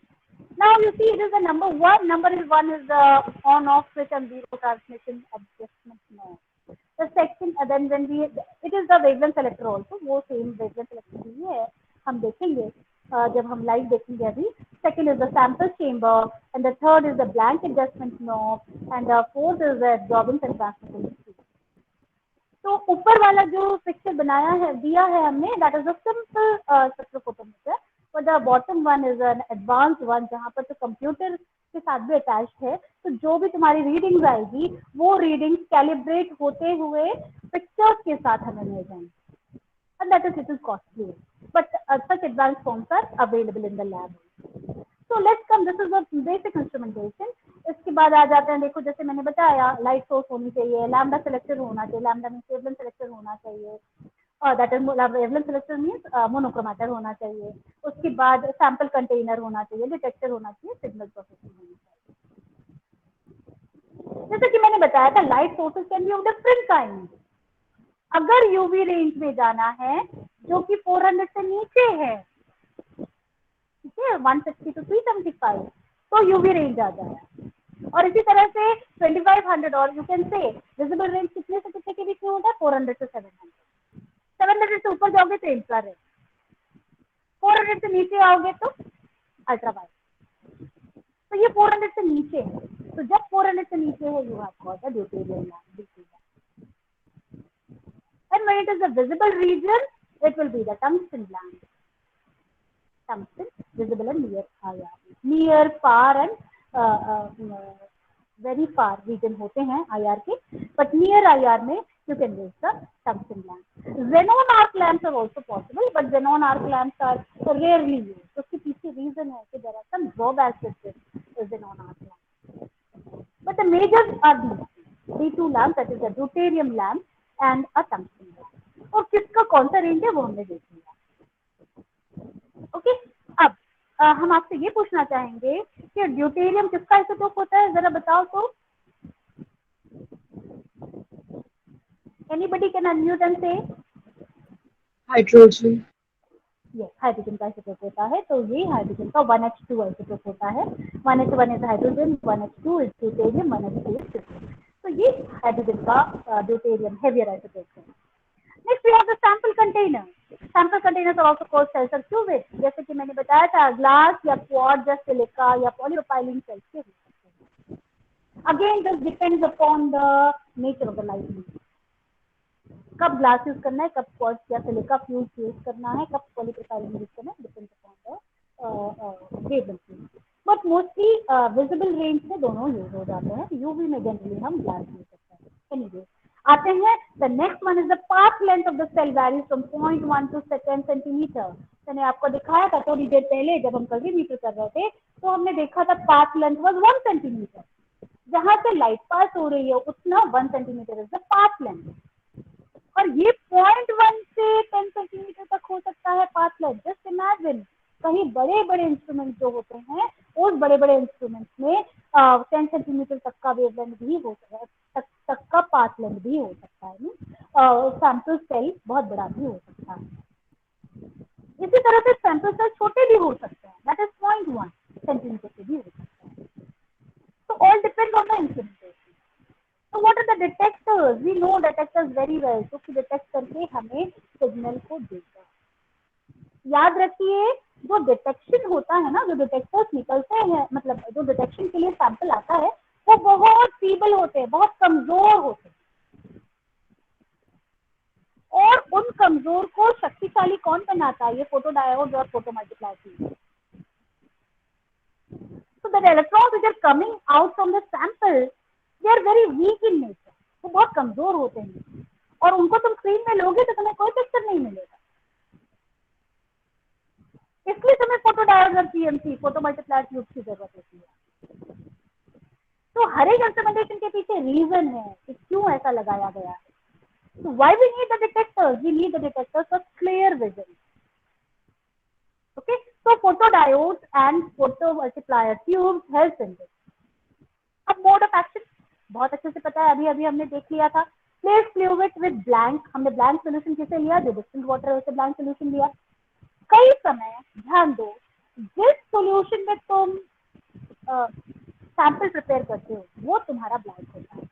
Now you see it is the number one. Number is one is the on-off switch and zero transmission adjustment knob. The second, then when we it is the wavelength selector also. वो same wavelength selector ही है, हम देखेंगे जब हम live देखेंगे अभी. Second is the sample chamber, and the third is the blank adjustment knob, and the fourth is the absorbance and transmitting switch. तो ऊपर वाला जो पिक्चर बनाया है, दिया है हमने, that is a simple spectrophotometer, और the bottom one is an advance one, जहाँ पर तो कंप्यूटर के साथ भी अटैच्ड है। तो जो भी तुम्हारी रीडिंग्स आएगी, वो रीडिंग्स कैलिब्रेट होते हुए पिक्चर्स के साथ हमें मिल जाएंगे, and that is little costly, but such advanced forms are available in the lab. So let's come, this is the basic instrumentation. इसके बाद आ जाते हैं, देखो जैसे मैंने बताया, लाइट सोर्स होनी चाहिए, लैम्डा सेलेक्टर होना चाहिए, लैम्डा मींस वेवलेंथ सेलेक्टर होना चाहिए, और that is wavelength selector means monochromator होना चाहिए। उसके बाद सैंपल कंटेनर होना चाहिए, डिटेक्टर होना चाहिए, सिग्नल प्रोसेसिंग होनी चाहिए। जैसे कि मैंने बताया था, light sources can be of different kind. अगर यूवी रेंज में जाना है जो कि 400 से नीचे है, ठीक है, 160 to 375, तो यूवी रेंज आ जाएगा। और इसी तरह से 2500, और you can say visible range कितने से कितने के बीच में होता है, 400 से 700। 700 से ऊपर जाओगे तो इंफ्रारेड, 400 से नीचे आओगे तो अल्ट्रावायलेट। तो ये 400 से नीचे है, तो जब 400 से नीचे है, you have got a deuterium lamp. And when it is the visible region, it will be the tungsten lamp. Tungsten, visible and near IR. Near, far and very far region होते हैं IR के, but near IR में you can use the tungsten lamp. Xenon arc lamps are also possible, but xenon arc lamps are rarely used. तो उसके पीछे reason है कि there are some drawbacks with xenon arc lamps. But the majors are these two lamps, that is the deuterium lamp and a tungsten lamp. और किसका कौन सा range है वो हमने देख लिया। ओके, अब हम आपसे ये पूछना चाहेंगे कि ड्यूटेरियम किसका आइसोटोप होता है, जरा बताओ तो। एनीबडी कैन अनम्यूट एंड से। हाइड्रोजन। ये हाइड्रोजन का आइसोटोप होता है, तो ये हाइड्रोजन का 1H2 आइसोटोप होता है। 1H1 is hydrogen, 1H2 is deuterium, 1H3 is tritium. तो ये हाइड्रोजन का ड्यूटेरियम हेवियर आइसोटोप है। Next we have the sample container. Sample containers are also called cells और क्यूबिट। जैसे कि मैंने बताया था, ग्लास या क्वार्ट्ज या सिलिका या पॉलीप्रोपाइलीन सेल्स के हो सकते हैं। Again this depends upon the nature of the light. कब ग्लास यूज करना है, कब क्वार्ट्ज या सिलिका फ्यूज यूज करना है, कब पॉलीप्रोपाइलीन यूज करना है, depends upon the wavelength. But mostly visible range में दोनों यूज हो जाते हैं। यूवी में जनरली हम ग्लास यूज Anyway, आते हैं the next one is the path length of the cell varies from 0.1 to 10 centimeter. मैंने आपको दिखाया था थोड़ी देर पहले जब हम कल्रीमीटर कर रहे थे, तो हमने देखा था path length was 1 centimeter. जहां से लाइट पास हो रही है उतना 1 centimetre is the path length, और ये 0.1 से 10 सेंटीमीटर तक हो सकता है पाथ लेंथ. जस्ट इमेजिन, कहीं बड़े बड़े इंस्ट्रूमेंट जो होते हैं उस बड़े बड़े इंस्ट्रूमेंट्स में 10 सेंटीमीटर तक का वेवलेंथ भी हो सकता है, तक का पाथ लेंथ भी हो सकता है. सैंपल सेल बहुत बड़ा भी हो सकता है. इसी तरह से सैंपल सेल छोटे भी हो सकते हैं, दैट इज 0.1 सेंटीमीटर से भी हो सकता है. So all depends on the instrumentation. So what are the detectors? We know detectors very well. तो कि detect करके हमें सिग्नल को देगा. याद रखिए, जो डिटेक्शन होता है ना, जो डिटेक्टर्स निकलते हैं, मतलब जो डिटेक्शन के लिए सैंपल आता है, वो बहुत फीबल होते हैं, बहुत कमजोर होते हैं. और उन कमजोर को शक्तिशाली कौन बनाता है? ये फोटो डायोड और photo multiplier. So the electrons which are coming out from the sample, they are very weak in nature. वो बहुत कमजोर होते हैं और उनको तुम स्क्रीन में लोगे तो तुम्हें कोई पिक्चर नहीं मिलेगा. इसलिए तुम्हें फोटो डायोड और पीएमसी, फोटो मल्टीप्लायर ट्यूब की जरूरत होती है. तो हर एक इंस्ट्रूमेंटेशन के पीछे रीजन है कि क्यों ऐसा लगाया गया है. So why we need the detectors? We need the detectors for clear vision. Okay, so photodiodes and photomultiplier tubes help in this. अब मोड ऑफ एक्शन बहुत अच्छे से पता है, अभी अभी हमने देख लिया था. प्लेस फ्लूइड विद ब्लैंक, हमने ब्लैंक सोल्यूशन किसे लिया? जो डिस्टिल्ड वाटर है उसे ब्लैंक सोल्यूशन लिया. कई समय ध्यान दो, जिस सोल्यूशन में तुम सैंपल प्रिपेयर करते हो वो तुम्हारा ब्लैंक होता है.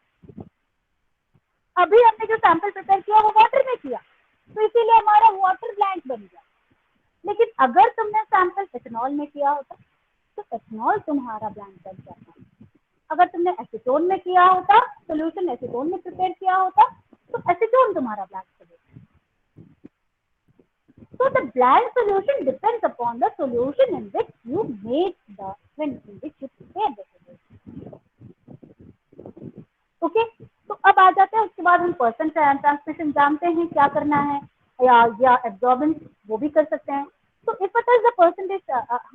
अभी हमने जो सैंपल प्रिपेयर किया वो वाटर में किया, तो इसीलिए हमारा वाटर ब्लैंक बन गया. लेकिन अगर तुमने सैंपल एथेनॉल में किया होता तो एथेनॉल तुम्हारा ब्लैंक बन जाता. अगर तुमने एसीटोन में किया होता, सोल्यूशन एसीटोन में प्रिपेयर किया होता, तो एसीटोन तुम्हारा blank solution. So the blank solution depends upon the solution in which you make the, in which you prepare the solution. Okay, तो अब आ जाते हैं, उसके बाद हम परसेंट ट्रांसमिशन जानते हैं क्या करना है, या एब्जॉर्बेंस वो भी कर सकते हैं. So if it is the percentage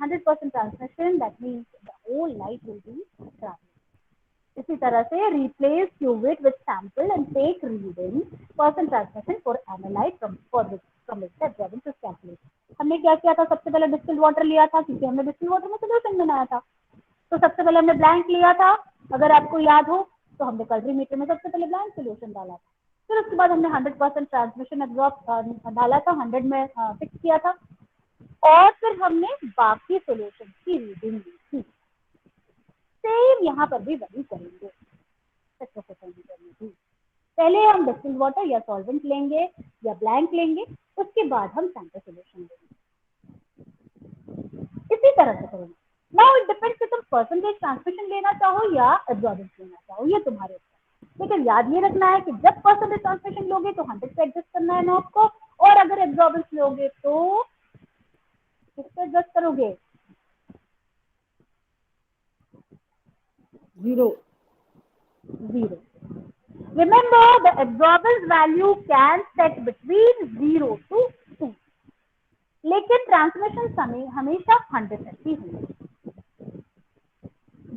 100% transmission, that means the whole light will be transmitted. इसी तरह से replace qubit with sample and take reading percent transmission for analyte from which the absorbance is calculated. हमने क्या किया था? सबसे पहले distilled water लिया था, क्योंकि हमने डिस्टिल्ड वाटर में सोल्यूशन बनाया था. तो सबसे पहले हमने ब्लैंक लिया था, अगर आपको याद हो तो हमने कल्रीमीटर में सबसे पहले ब्लैंक सोल्यूशन डाला था. फिर उसके बाद हमने 100% ट्रांसमिशन एब्जॉर्ब डाला था, 100 में फिक्स किया था, और फिर हमने बाकी सोल्यूशन की रीडिंग ली थी. सेम यहाँ पर भी वही करेंगे स्पेक्ट्रोफोटोमीटर में भी. पहले हम डिस्टिल्ड वाटर या सॉल्वेंट लेंगे या ब्लैंक लेंगे, उसके बाद हम सैंपल सोल्यूशन लेंगे. इसी तरह से करेंगे. नाउ इट डिपेंड्स कि तुम परसेंटेज ट्रांसमिशन लेना चाहो या एब्जॉर्बेंस लेना चाहो, ये तुम्हारे ऊपर. लेकिन याद ये रखना है कि जब परसेंटेज ट्रांसमिशन लोगे तो 100 पे एडजस्ट करना है नॉब को, और अगर एब्जॉर्बेंस लोगे तो किस पे एडजस्ट करोगे? 0. Remember, the absorbance value can set between 0 to 2. लेकिन ट्रांसमिशन समय हमेशा 100 तक ही होगी.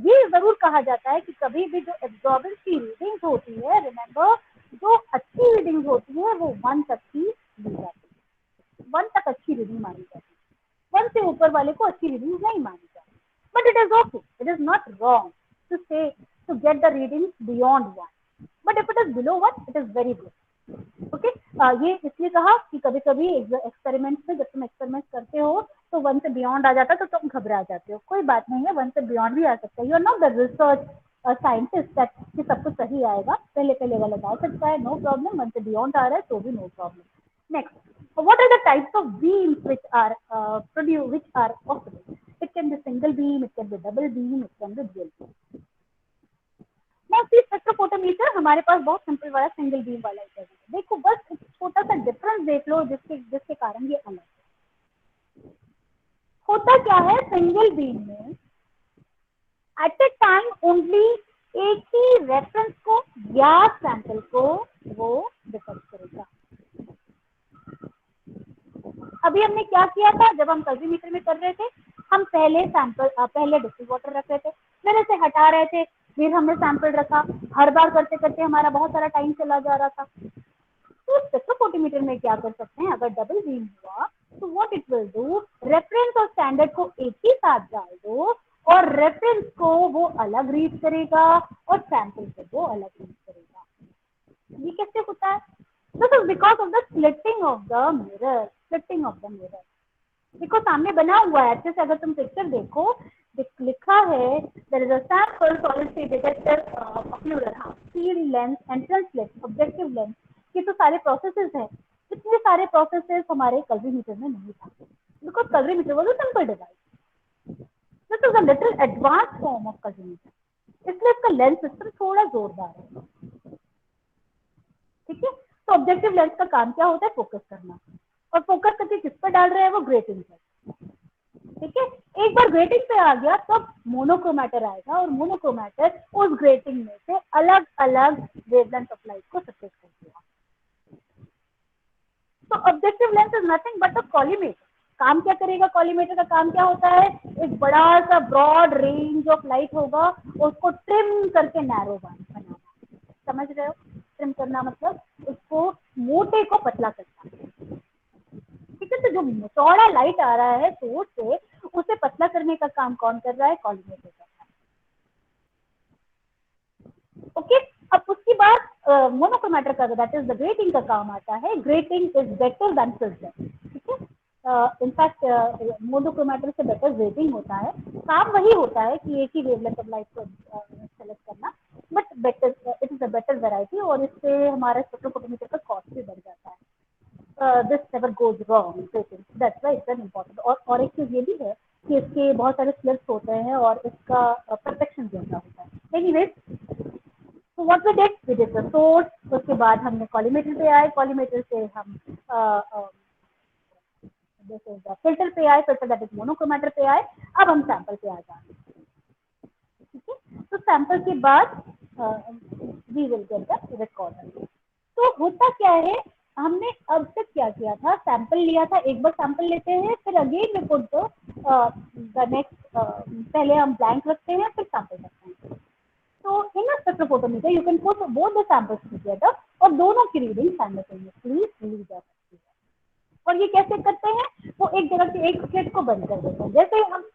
ये जरूर कहा जाता है कि कभी भी जो एब्जॉर्बेंस की रीडिंग होती है, रिमेंबर, जो अच्छी रीडिंग होती है वो 1 तक ही ली जाती है. 1 तक अच्छी रीडिंग मानी जाती है, 1 से ऊपर वाले को अच्छी रीडिंग नहीं मानी जाती. But it is okay, it is not wrong to say to get the readings beyond 1, but if it is below 1 it is very good. Okay, ये इसलिए कहा कि कभी कभी एक्सपेरिमेंट्स में जब तुम एक्सपेरिमेंट करते हो तो 1 से बियॉन्ड आ जाता है तो तुम घबरा जाते हो. कोई बात नहीं है, 1 से बियॉन्ड भी आ सकता है. You are not the research scientist that कि सब कुछ सही आएगा, पहले पहले वाला आ सकता है, नो प्रॉब्लम. 1 से बियॉन्ड आ रहा है तो भी no problem. Next, what are the types of beams which are produced, which are possible? It can be single beam, it can be double beam, it can be dual beam. Now see, spectrophotometer हमारे पास बहुत simple वाला single beam वाला है. देखो बस एक छोटा सा डिफरेंस देख लो जिसके कारण ये अलग है. होता क्या है सिंगल बीम में, एट ए टाइम ओनली एक ही रेफरेंस को या सैंपल को वो डिटेक्ट करेगा। अभी हमने क्या किया था, जब हम कल्रीमीटर में कर रहे थे, हम पहले डिस्टिल वाटर रख रहे थे, फिर इसे हटा रहे थे, फिर हमने सैंपल रखा, हर बार करते करते हमारा बहुत सारा टाइम चला जा रहा था। तो स्पेक्ट्रोफोटोमीटर में क्या कर सकते हैं, अगर डबल बीम हुआ तो what it will do, reference और स्टैंडर्ड को एक ही साथ डाल दो और रेफरेंस को वो अलग रीड करेगा और सैंपल को वो अलग रीड करेगा। ये कैसे होता है? This is because of the splitting of the mirror. देखो सामने बना हुआ है, अच्छे से अगर तुम पिक्चर देखो, लिखा है there is a sample solid state detector occluder, हाँ, field length, entrance length, objective length, ये तो सारे प्रोसेसेस हैं। इतने सारे प्रोसेसेस हमारे कल्रीमीटर में नहीं था, because colorimeter was a simple device. This is a little advance form of colorimeter, इसलिए इसका लेंस सिस्टम थोड़ा जोरदार है। ठीक है, तो ऑब्जेक्टिव लेंस का काम क्या होता है, फोकस करना, और फोकस करके किस पर डाल रहे हैं, वो ग्रेटिंग पर। ठीक है, एक बार ग्रेटिंग पे आ गया तो मोनोक्रोमैटर आएगा और मोनोक्रोमैटर उस ग्रेटिंग में से अलग अलग वेवलेंथ ऑफ लाइट को सेपरेट कर देगा। तो objective lens is nothing but a collimator. काम क्या करेगा, कॉलीमेटर का काम क्या होता है, एक बड़ा सा ब्रॉड रेंज ऑफ लाइट होगा, उसको ट्रिम करके नैरो बनाना। समझ रहे हो, ट्रिम करना मतलब उसको मोटे को पतला करना। ठीक है, तो जो चौड़ा लाइट आ रहा है सोर्स से, उसे पतला करने का काम कौन कर रहा है, कॉलीमेटर कर रहा है। ओके, अब उसके बाद मोनोक्रोमैटर का, दैट इज द ग्रेटिंग का काम आता है। Grating is better than filter. ठीक है, इनफैक्ट मोनोक्रोमैटर से बेटर ग्रेटिंग होता है। काम वही होता है कि एक ही वेवलेंथ ऑफ लाइट को सेलेक्ट करना, but better, it is a better variety, और इससे हमारा स्पेक्ट्रोफोटोमीटर का कॉस्ट भी बढ़ जाता है। this never goes wrong, that's why it's an important। और एक चीज ये भी है कि इसके बहुत सारे स्लिप्स होते हैं और इसका परफेक्शन जैसा होता है। एनीवेज, तो what we did the source, उसके बाद हमने कॉलीमेटर पे आए, कॉलीमेटर से हम फिल्टर पे आए, फिल्टर दैट इज मोनोक्रोमैटर पे आए, अब हम सैंपल पे आ जाएंगे। ठीक है, तो सैंपल के बाद we will get the recorder. तो होता क्या है, हमने अब तक क्या किया था, सैंपल लिया था, एक बार सैंपल लेते हैं, फिर again we put the next, पहले हम ब्लैंक रखते हैं फिर सैंपल रखते हैं। तो in a spectrophotometer you can put both the samples together और दोनों की रीडिंग साइमल्टेनियसली ली जा सकती है। और ये कैसे करते हैं, वो एक जगह से एक स्लिट को बंद कर देते हैं, जैसे हम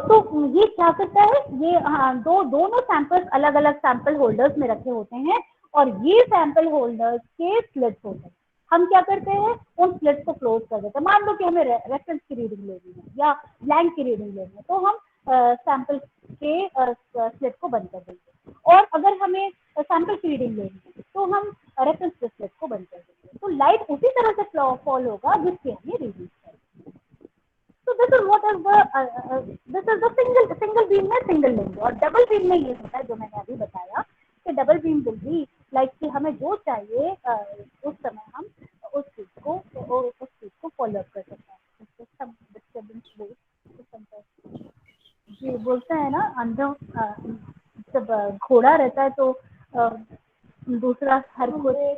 तो ये क्या करता है, ये हाँ, दोनों सैंपल्स अलग अलग सैंपल होल्डर्स में रखे होते हैं और ये सैंपल होल्डर्स के स्लिट्स होते हैं। हम क्या करते हैं, उन स्लिट्स को क्लोज कर देते हैं। मान लो कि हमें रेफरेंस की रीडिंग लेनी है या ब्लैंक की रीडिंग लेनी है, तो हम सैंपल के स्लिट को बंद कर देंगे, और अगर हमें सैंपल की रीडिंग लेनी है तो हम रेफरेंस के स्लिट को बंद कर देंगे। तो लाइट उसी तरह से फॉल होगा जिसकी हमें रीडिंग है। So this is what is the single beam में सिंगल लेंगे, और डबल बीम में ये होता है जो मैंने अभी बताया कि double beam will be like कि हमें जो चाहिए उस समय हम उस चीज को फॉलो अप कर सकते हैं। सब डिस्टर्बेंस ये बोलते हैं ना, अंधों जब घोड़ा रहता है तो दूसरा हर कोई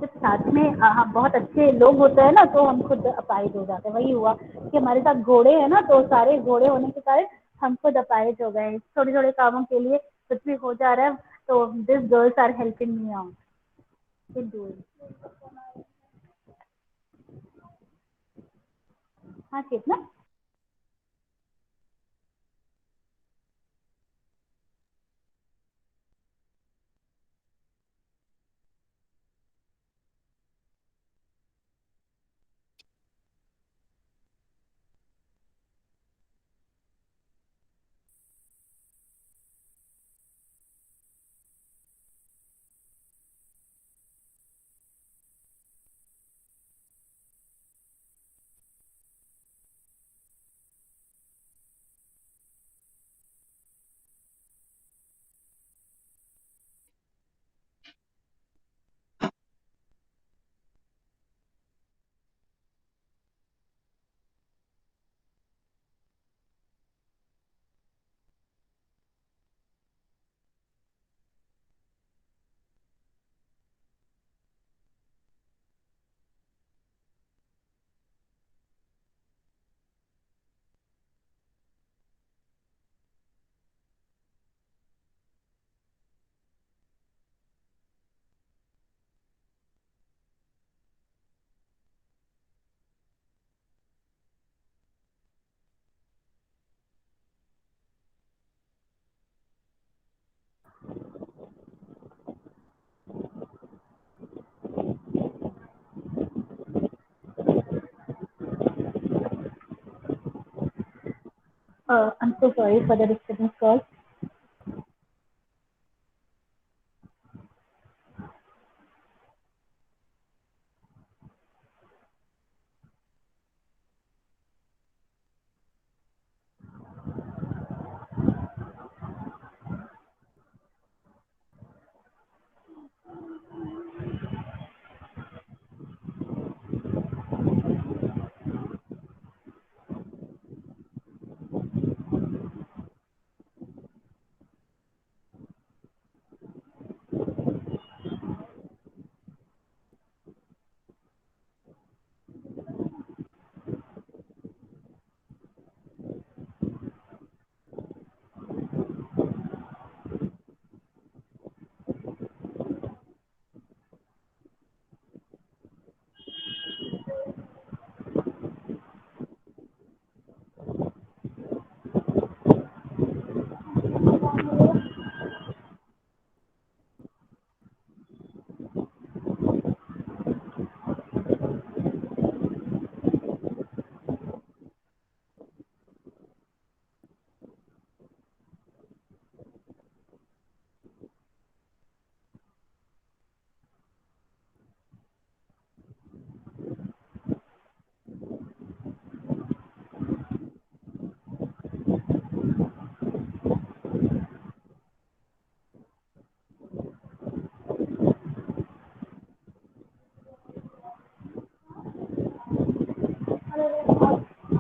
जब साथ में हम बहुत अच्छे लोग होते हैं ना, तो हम खुद अपाहिज हो जाते हैं। वही हुआ कि हमारे साथ घोड़े हैं ना, तो सारे घोड़े होने के कारण हम खुद अपाहिज हो गए। छोटे छोटे कामों के लिए कुछ भी हो जा रहा है, तो this girls are helping me out in doing. हाँ कितना I'm so sorry for the disturbance call.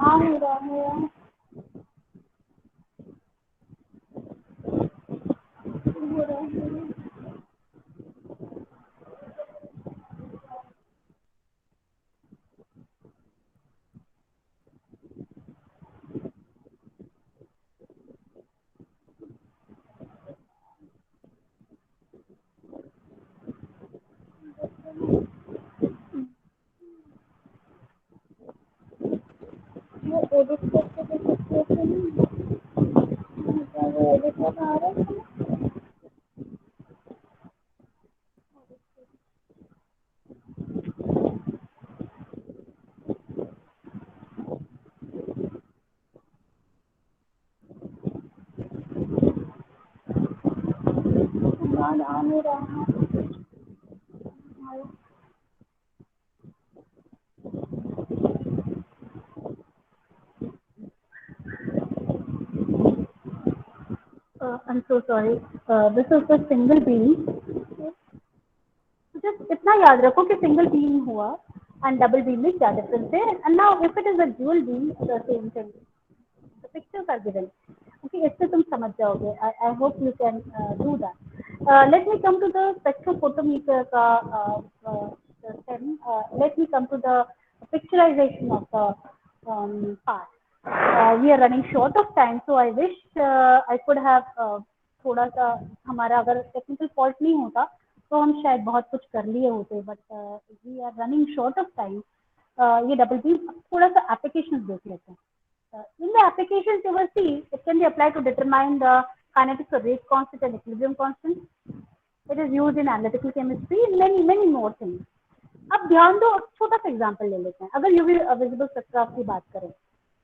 हाँ मेरा वो एडिट करके दे सकते हो कि नहीं? वो एडिट करना आ रहा है? आ नहीं रहा है। I'm so sorry. This is the single bean. Just इतना याद रखो कि single bean हुआ and double bean में क्या difference है. And now if it is a dual bean, the same thing. The pictures are given. Okay, इससे तुम समझ जाओगे. I hope you can do that. Let me come to the spectrophotometer का thing. Let me come to the picturization of the part. We are running short of time, so I wish I could have थोड़ा सा हमारा अगर technical fault नहीं होता तो हम शायद बहुत कुछ कर लिए होते, but we are running short of time. ये डबल बीम थोड़ा सा एप्लीकेशन देख लेते हैं. In the applications you will see it can be applied to determine the kinetics of rate constant and equilibrium constant. It is used in analytical chemistry and many more things. अब ध्यान दो, छोटा सा example ले लेते हैं. अगर UV visible spectra की बात करें,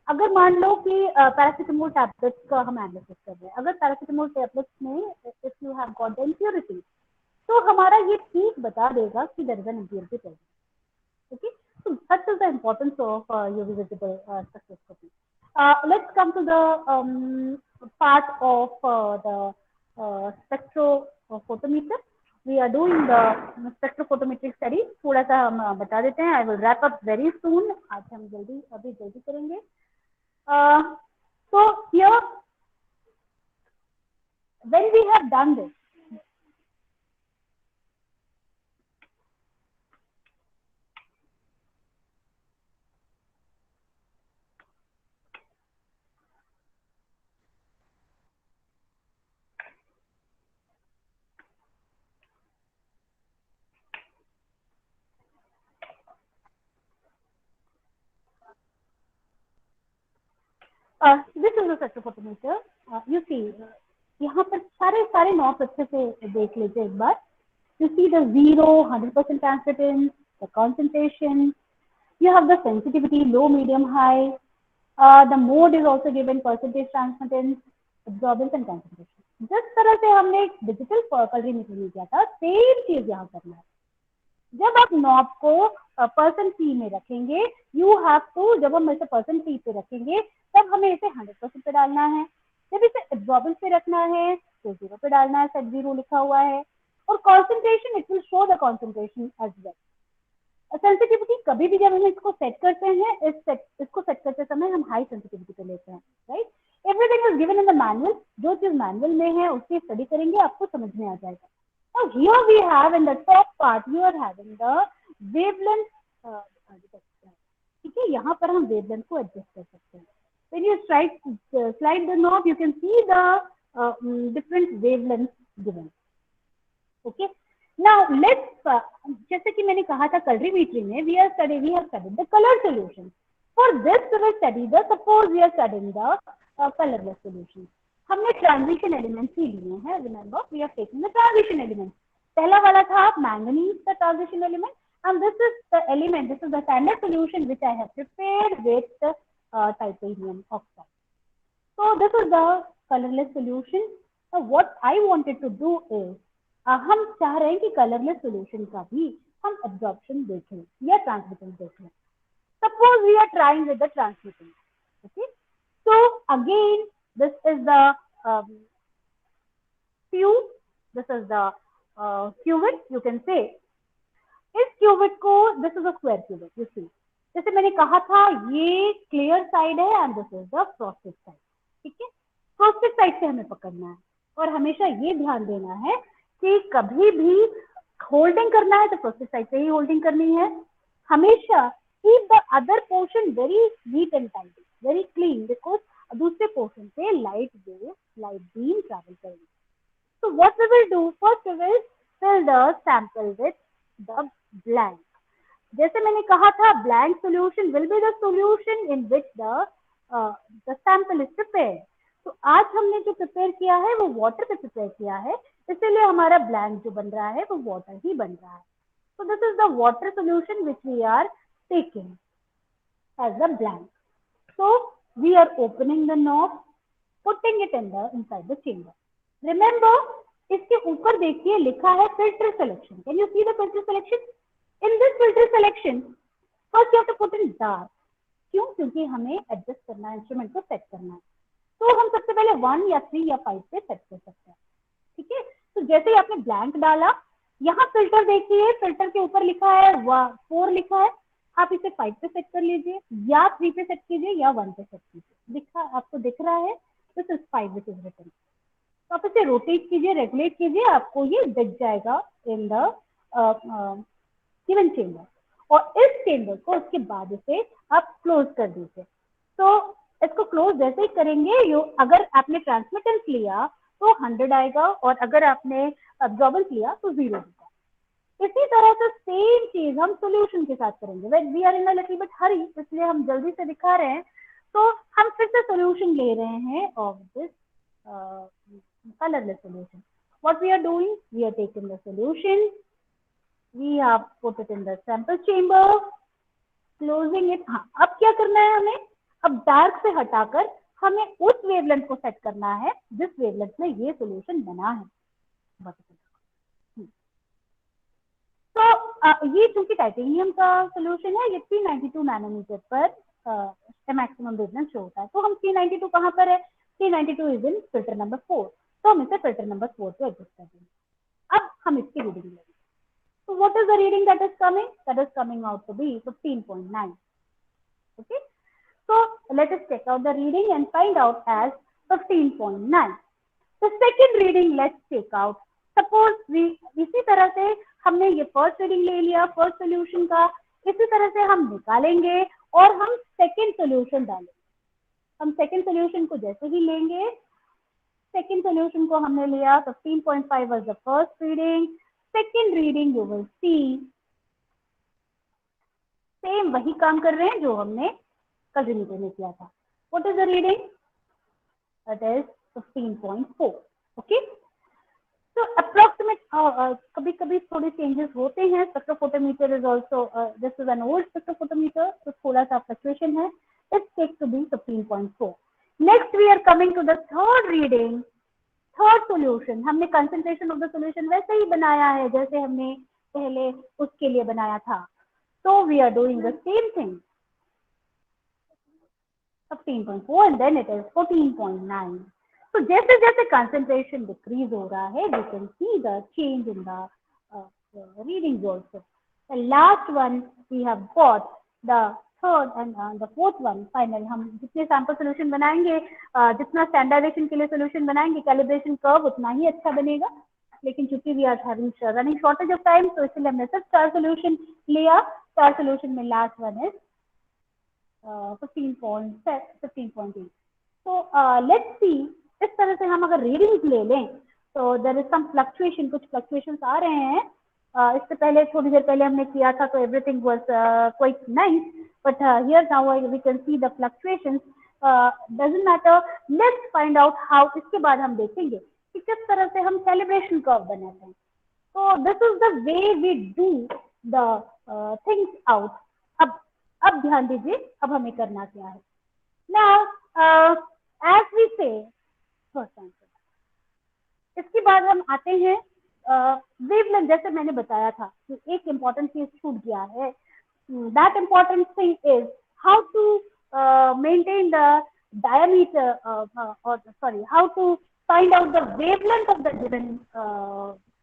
अगर मान लो कि पैरासिटामोल टैबलेट्स का हम एनालिसिस कर रहे हैं, अगर पैरासिटामोल टैबलेट्स में if you have got the impurity, तो हमारा ये ठीक बता देगा कि there is an impurity present. Okay, so such is the importance of UV visible spectroscopy. Let's come to the part of the spectrophotometer. We are doing the spectrophotometric study. थोड़ा सा हम बता देते हैं. I will wrap up very soon. आज हम जल्दी करेंगे. So here, when we have done this, this is the spectrophotometer. You see, यहाँ पर सारे नॉट्स अच्छे से देख लीजिए एक बार. You see the 0, 100% transmittance, the concentration. You have the sensitivity, low, medium, high. The mode is also given, percentage transmittance, absorbance and concentration. जिस तरह से हमने डिजिटल कलरीमीटर में किया था, सेम चीज यहाँ करना है. जब आप नॉब को परसेंट पी में रखेंगे, यू हैव टू, जब हम इसे परसेंट पी पे रखेंगे तब हमें इसे 100% पे डालना है. जब इसे एब्जॉर्बेंस पे रखना है तो 0 पे डालना है, सेट 0 लिखा हुआ है. और concentration, it will show the concentration as well. Sensitivity कभी भी जब हम इसको सेट करते हैं, इसको सेट करते समय हम हाई सेंसिटिविटी पे लेते हैं, right. Everything is given in the manual. जो चीज मैनुअल में है उसकी स्टडी करेंगे, आपको समझ में आ जाएगा. Now here we have in the top part, you are having the wavelength. ठीक है, यहाँ पर हम wavelength को adjust कर सकते हैं. When you slide the knob, you can see the different wavelengths given. Okay. Now let's जैसे कि मैंने कहा था colorimetry में we have studied the color solution. For this we will study the, suppose we are studying the colorless solution. हमने transition elements ही लिए हैं. Remember we are taking the transition element. पहला वाला था मैंगनीज का transition element, and this is the element, this is the standard solution which I have prepared with titanium oxide. So this is the colourless solution. What I wanted to do is, हम चाह रहे हैं कि colourless solution का भी हम absorption देखें या ट्रांसमिटेंस देखें. Suppose we are trying with the transmittance. Okay, so again this is the tube, this is the cuvette, you can say. इस cuvette को, this is a square cuvette, you see. जैसे मैंने कहा था ये clear side है and this is the frosted side. ठीक है, frosted side से हमें पकड़ना है और हमेशा ये ध्यान देना है कि कभी भी होल्डिंग करना है तो frosted side से ही होल्डिंग करनी है. हमेशा keep the other portion very neat and tidy, very clean, because दूसरे पोर्शन से light wave, light beam travel करेंगे. So what we will do, first we will fill the sample with the blank. जैसे मैंने कहा था blank solution will be the solution in which the sample is prepared. तो आज हमने जो prepare किया है वो वाटर पे प्रिपेयर किया है, इसीलिए हमारा ब्लैंक जो बन रहा है वो वाटर ही बन रहा है. So this is the water solution which we are taking as the blank. So we are opening the knob, putting it inside the chamber. Remember, इसके ऊपर देखिए लिखा है filter selection. Can you see the filter selection? In this filter selection, first you have to put in dark. क्यों? क्योंकि हमें adjust करना है, इंस्ट्रूमेंट को सेट करना है. तो हम सबसे पहले 1 या 3 या 5 पे सेट कर सकते हैं. ठीक है, तो जैसे ही आपने ब्लैंक डाला, यहाँ फिल्टर देखिए, फिल्टर के ऊपर लिखा है 4 लिखा है. आप इसे 5 पे सेट कर लीजिए या 3 पे सेट कीजिए या 1 पे सेट कीजिए. आपको दिख रहा है this is 5 which is written. तो आप इसे रोटेट कीजिए, रेगुलेट कीजिए, आपको ये दिख जाएगा इन द गिवन चेंबर. और इस चेंबर को उसके बाद इसे आप क्लोज कर दीजिए. तो इसको क्लोज जैसे ही करेंगे, अगर आपने ट्रांसमिटेंस लिया तो 100 आएगा और अगर आपने एब्जॉर्बेंस लिया तो 0 होगा. इसी तरह से सेम चीज हम सॉल्यूशन के साथ करेंगे. When we are in a little bit hurry, इसलिए हम जल्दी से दिखा रहे हैं. तो हम फिर से सॉल्यूशन ले रहे हैं of this colorless solution. What we are doing, we are taking the solution, we have put it in the sample chamber, closing it. हाँ, अब क्या करना है हमें? अब डार्क से हटाकर हमें उस वेवलेंथ को सेट करना है जिस वेवलेंथ में ये सॉल्यूशन बना है. तो ये चूंकि टाइटेनियम का सॉल्यूशन है, ये 392 नैनोमीटर पर मैक्सिमम वेवलेंथ शो होता है. तो हम 392 कहाँ पर है? 392 इज इन फिल्टर नंबर 4. तो हम इसे फिल्टर नंबर 4 पे एडजस्ट कर देंगे. अब हम इसकी रीडिंग लेंगे. So what is the reading that is coming? That is coming out to be 15.9. Okay. So let us check out the reading and find out as 15.9. The second reading let's take out. Suppose we इसी तरह से हमने ये first reading ले लिया first solution का, इसी तरह से हम निकालेंगे और हम सेकेंड सोल्यूशन डालेंगे. हम सेकेंड सोल्यूशन को जैसे ही लेंगे, सेकेंड सोल्यूशन को हमने लिया 15.5 was the first reading. Second reading you will see same वही काम कर रहे हैं जो हमने कलरीमीटर में किया था. What is the reading? That is 15.4. Okay. So approximate कभी कभी थोड़े चेंजेस होते हैं. Spectrophotometer is also this is an old spectrophotometer, तो थोड़ा सा फ्लक्चुएशन है. इस takes to be 15.4. Next we are coming to the third reading, third solution. हमने concentration of the solution वैसे ही बनाया है जैसे हमने पहले उसके लिए बनाया था. So we are doing the same thing. 15.4 and then it is 14.9. So जैसे जैसे concentration decrease हो रहा है, we can see the change in the readings also. The last one we have got the third and the fourth one final. हम जितने sample solution बनाएंगे, जितना standardization के लिए solution बनाएंगे, calibration curve उतना ही अच्छा बनेगा. लेकिन चूंकि we are running shortage of time, तो इसलिए हमने सिर्फ 4 solution लिया. 4 solution में last one is 15.8. So let's see. इस तरह से हम अगर रीडिंग्स ले लें तो देयर इज सम फ्लक्चुएशन, कुछ फ्लक्चुएशंस आ रहे हैं. इससे पहले थोड़ी देर पहले हमने किया था तो everything was quite nice, but here now we can see the fluctuations. Doesn't matter, let's find out how. इसके बाद हम देखेंगे कि किस तरह से हम कैलिब्रेशन कर्व बनाते हैं. तो this is the way we do the things out. अब ध्यान दीजिए अब हमें करना क्या है. Now as we say first answer. इसके बाद हम आते हैं वेवलेंथ. जैसे मैंने बताया था कि एक इम्पॉर्टेंट चीज छूट गया है. That important thing is how to maintain the diameter और sorry how to find out the wavelength of the given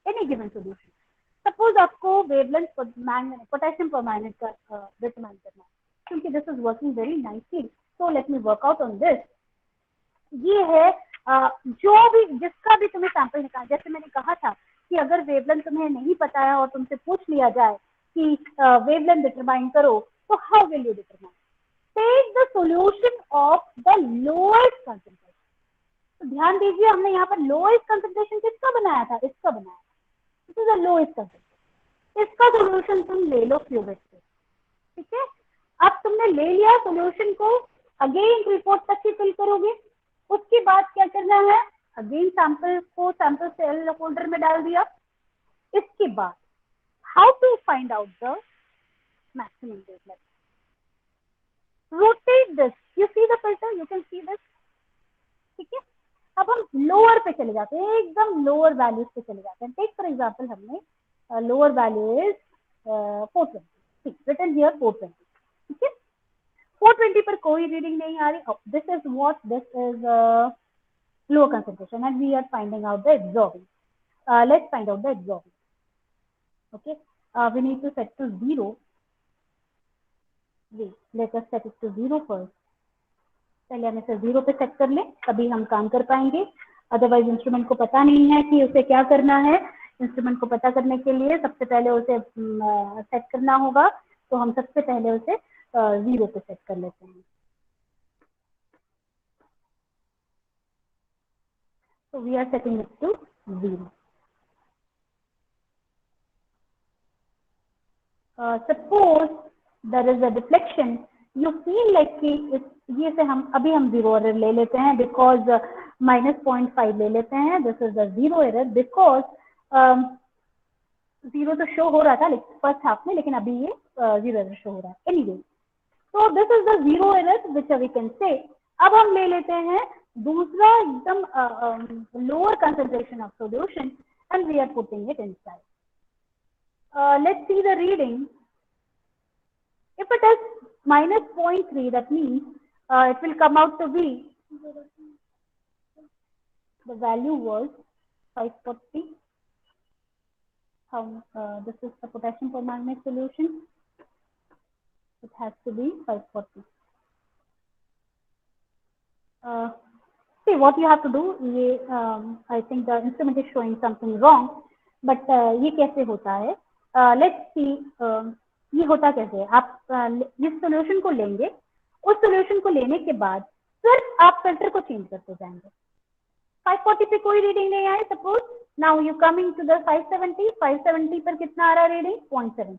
any given solution. Suppose आपको वेवलेंथ पोटेशियम परमैंगनेट का डिटरमाइन करना है, क्योंकि this is working very nicely. So let me work out on this. ये है जो भी जिसका भी तुम्हें सैंपल निकालना. जैसे मैंने कहा था कि अगर वेवलेंथ तुम्हें नहीं पता है और तुमसे पूछ लिया जाए कि वेवलेंथ डिटरमाइन करो, तो how will you determine? Take the solution of the lowest concentration. तो ध्यान दीजिए हमने यहाँ पर लोएस्ट कंसंट्रेशन किसका बनाया था? इसका बनाया. This is the lowest concentration. इसका सॉल्यूशन तुम ले लो क्यूबिक से. ठीक है, अब तुमने ले लिया सॉल्यूशन को, अगेन रिपोर्ट तक ही फिल करोगे. उसके बाद क्या करना है? अगेन सैंपल को सैंपल सेल होल्डर में डाल दिया. इसके बाद how to find out the maximum wavelength? Rotate this. You see the filter, you can see this. ठीक है, अब हम लोअर पे चले जाते हैं, एकदम लोअर वैल्यूज पे चले जाते हैं. टेक फॉर एग्जांपल हमने lower value is 420. Written here 420. ठीक है, 420 पर कोई रीडिंग नहीं आ रही. This is what this is lower concentration and we are finding out the absorbing. Let's find out the absorbing. Okay, we need to set to 0. Wait, let us set it to 0 first. पहले हम इसे 0 पे set कर लें, तभी हम काम कर पाएंगे. अदरवाइज इंस्ट्रूमेंट को पता नहीं है कि उसे क्या करना है. इंस्ट्रूमेंट को पता करने के लिए सबसे पहले उसे सेट करना होगा. तो हम सबसे पहले उसे 0 पे सेट कर लेते हैं. So we are setting it to 0. Suppose there is a deflection. You feel like कि ये से हम अभी हम 0 error ले लेते हैं because -0.5 ले लेते हैं. This is the 0 error because 0 तो शो हो रहा था फर्स्ट हाफ में, लेकिन अभी ये 0 error शो हो रहा है. Anyway, so this is the 0 error which we can say. अब हम ले लेते हैं दूसरा एकदम lower concentration of solution and we are putting it inside. Let's see the reading. If it is -0.3, that means it will come out to be, the value was 540. This is the potassium permanganate solution. It has to be 540. See what you have to do. ये I think the instrument is showing something wrong, but ये कैसे होता है? Let's see. ये होता कैसे है? आप इस सॉल्यूशन को लेंगे, उस सॉल्यूशन को लेने के बाद सिर्फ आप फिल्टर को चेंज करते जाएंगे. 540 पे कोई रीडिंग नहीं आए. Suppose now you coming to the 570. 570 पर कितना आ रहा reading? 0.76.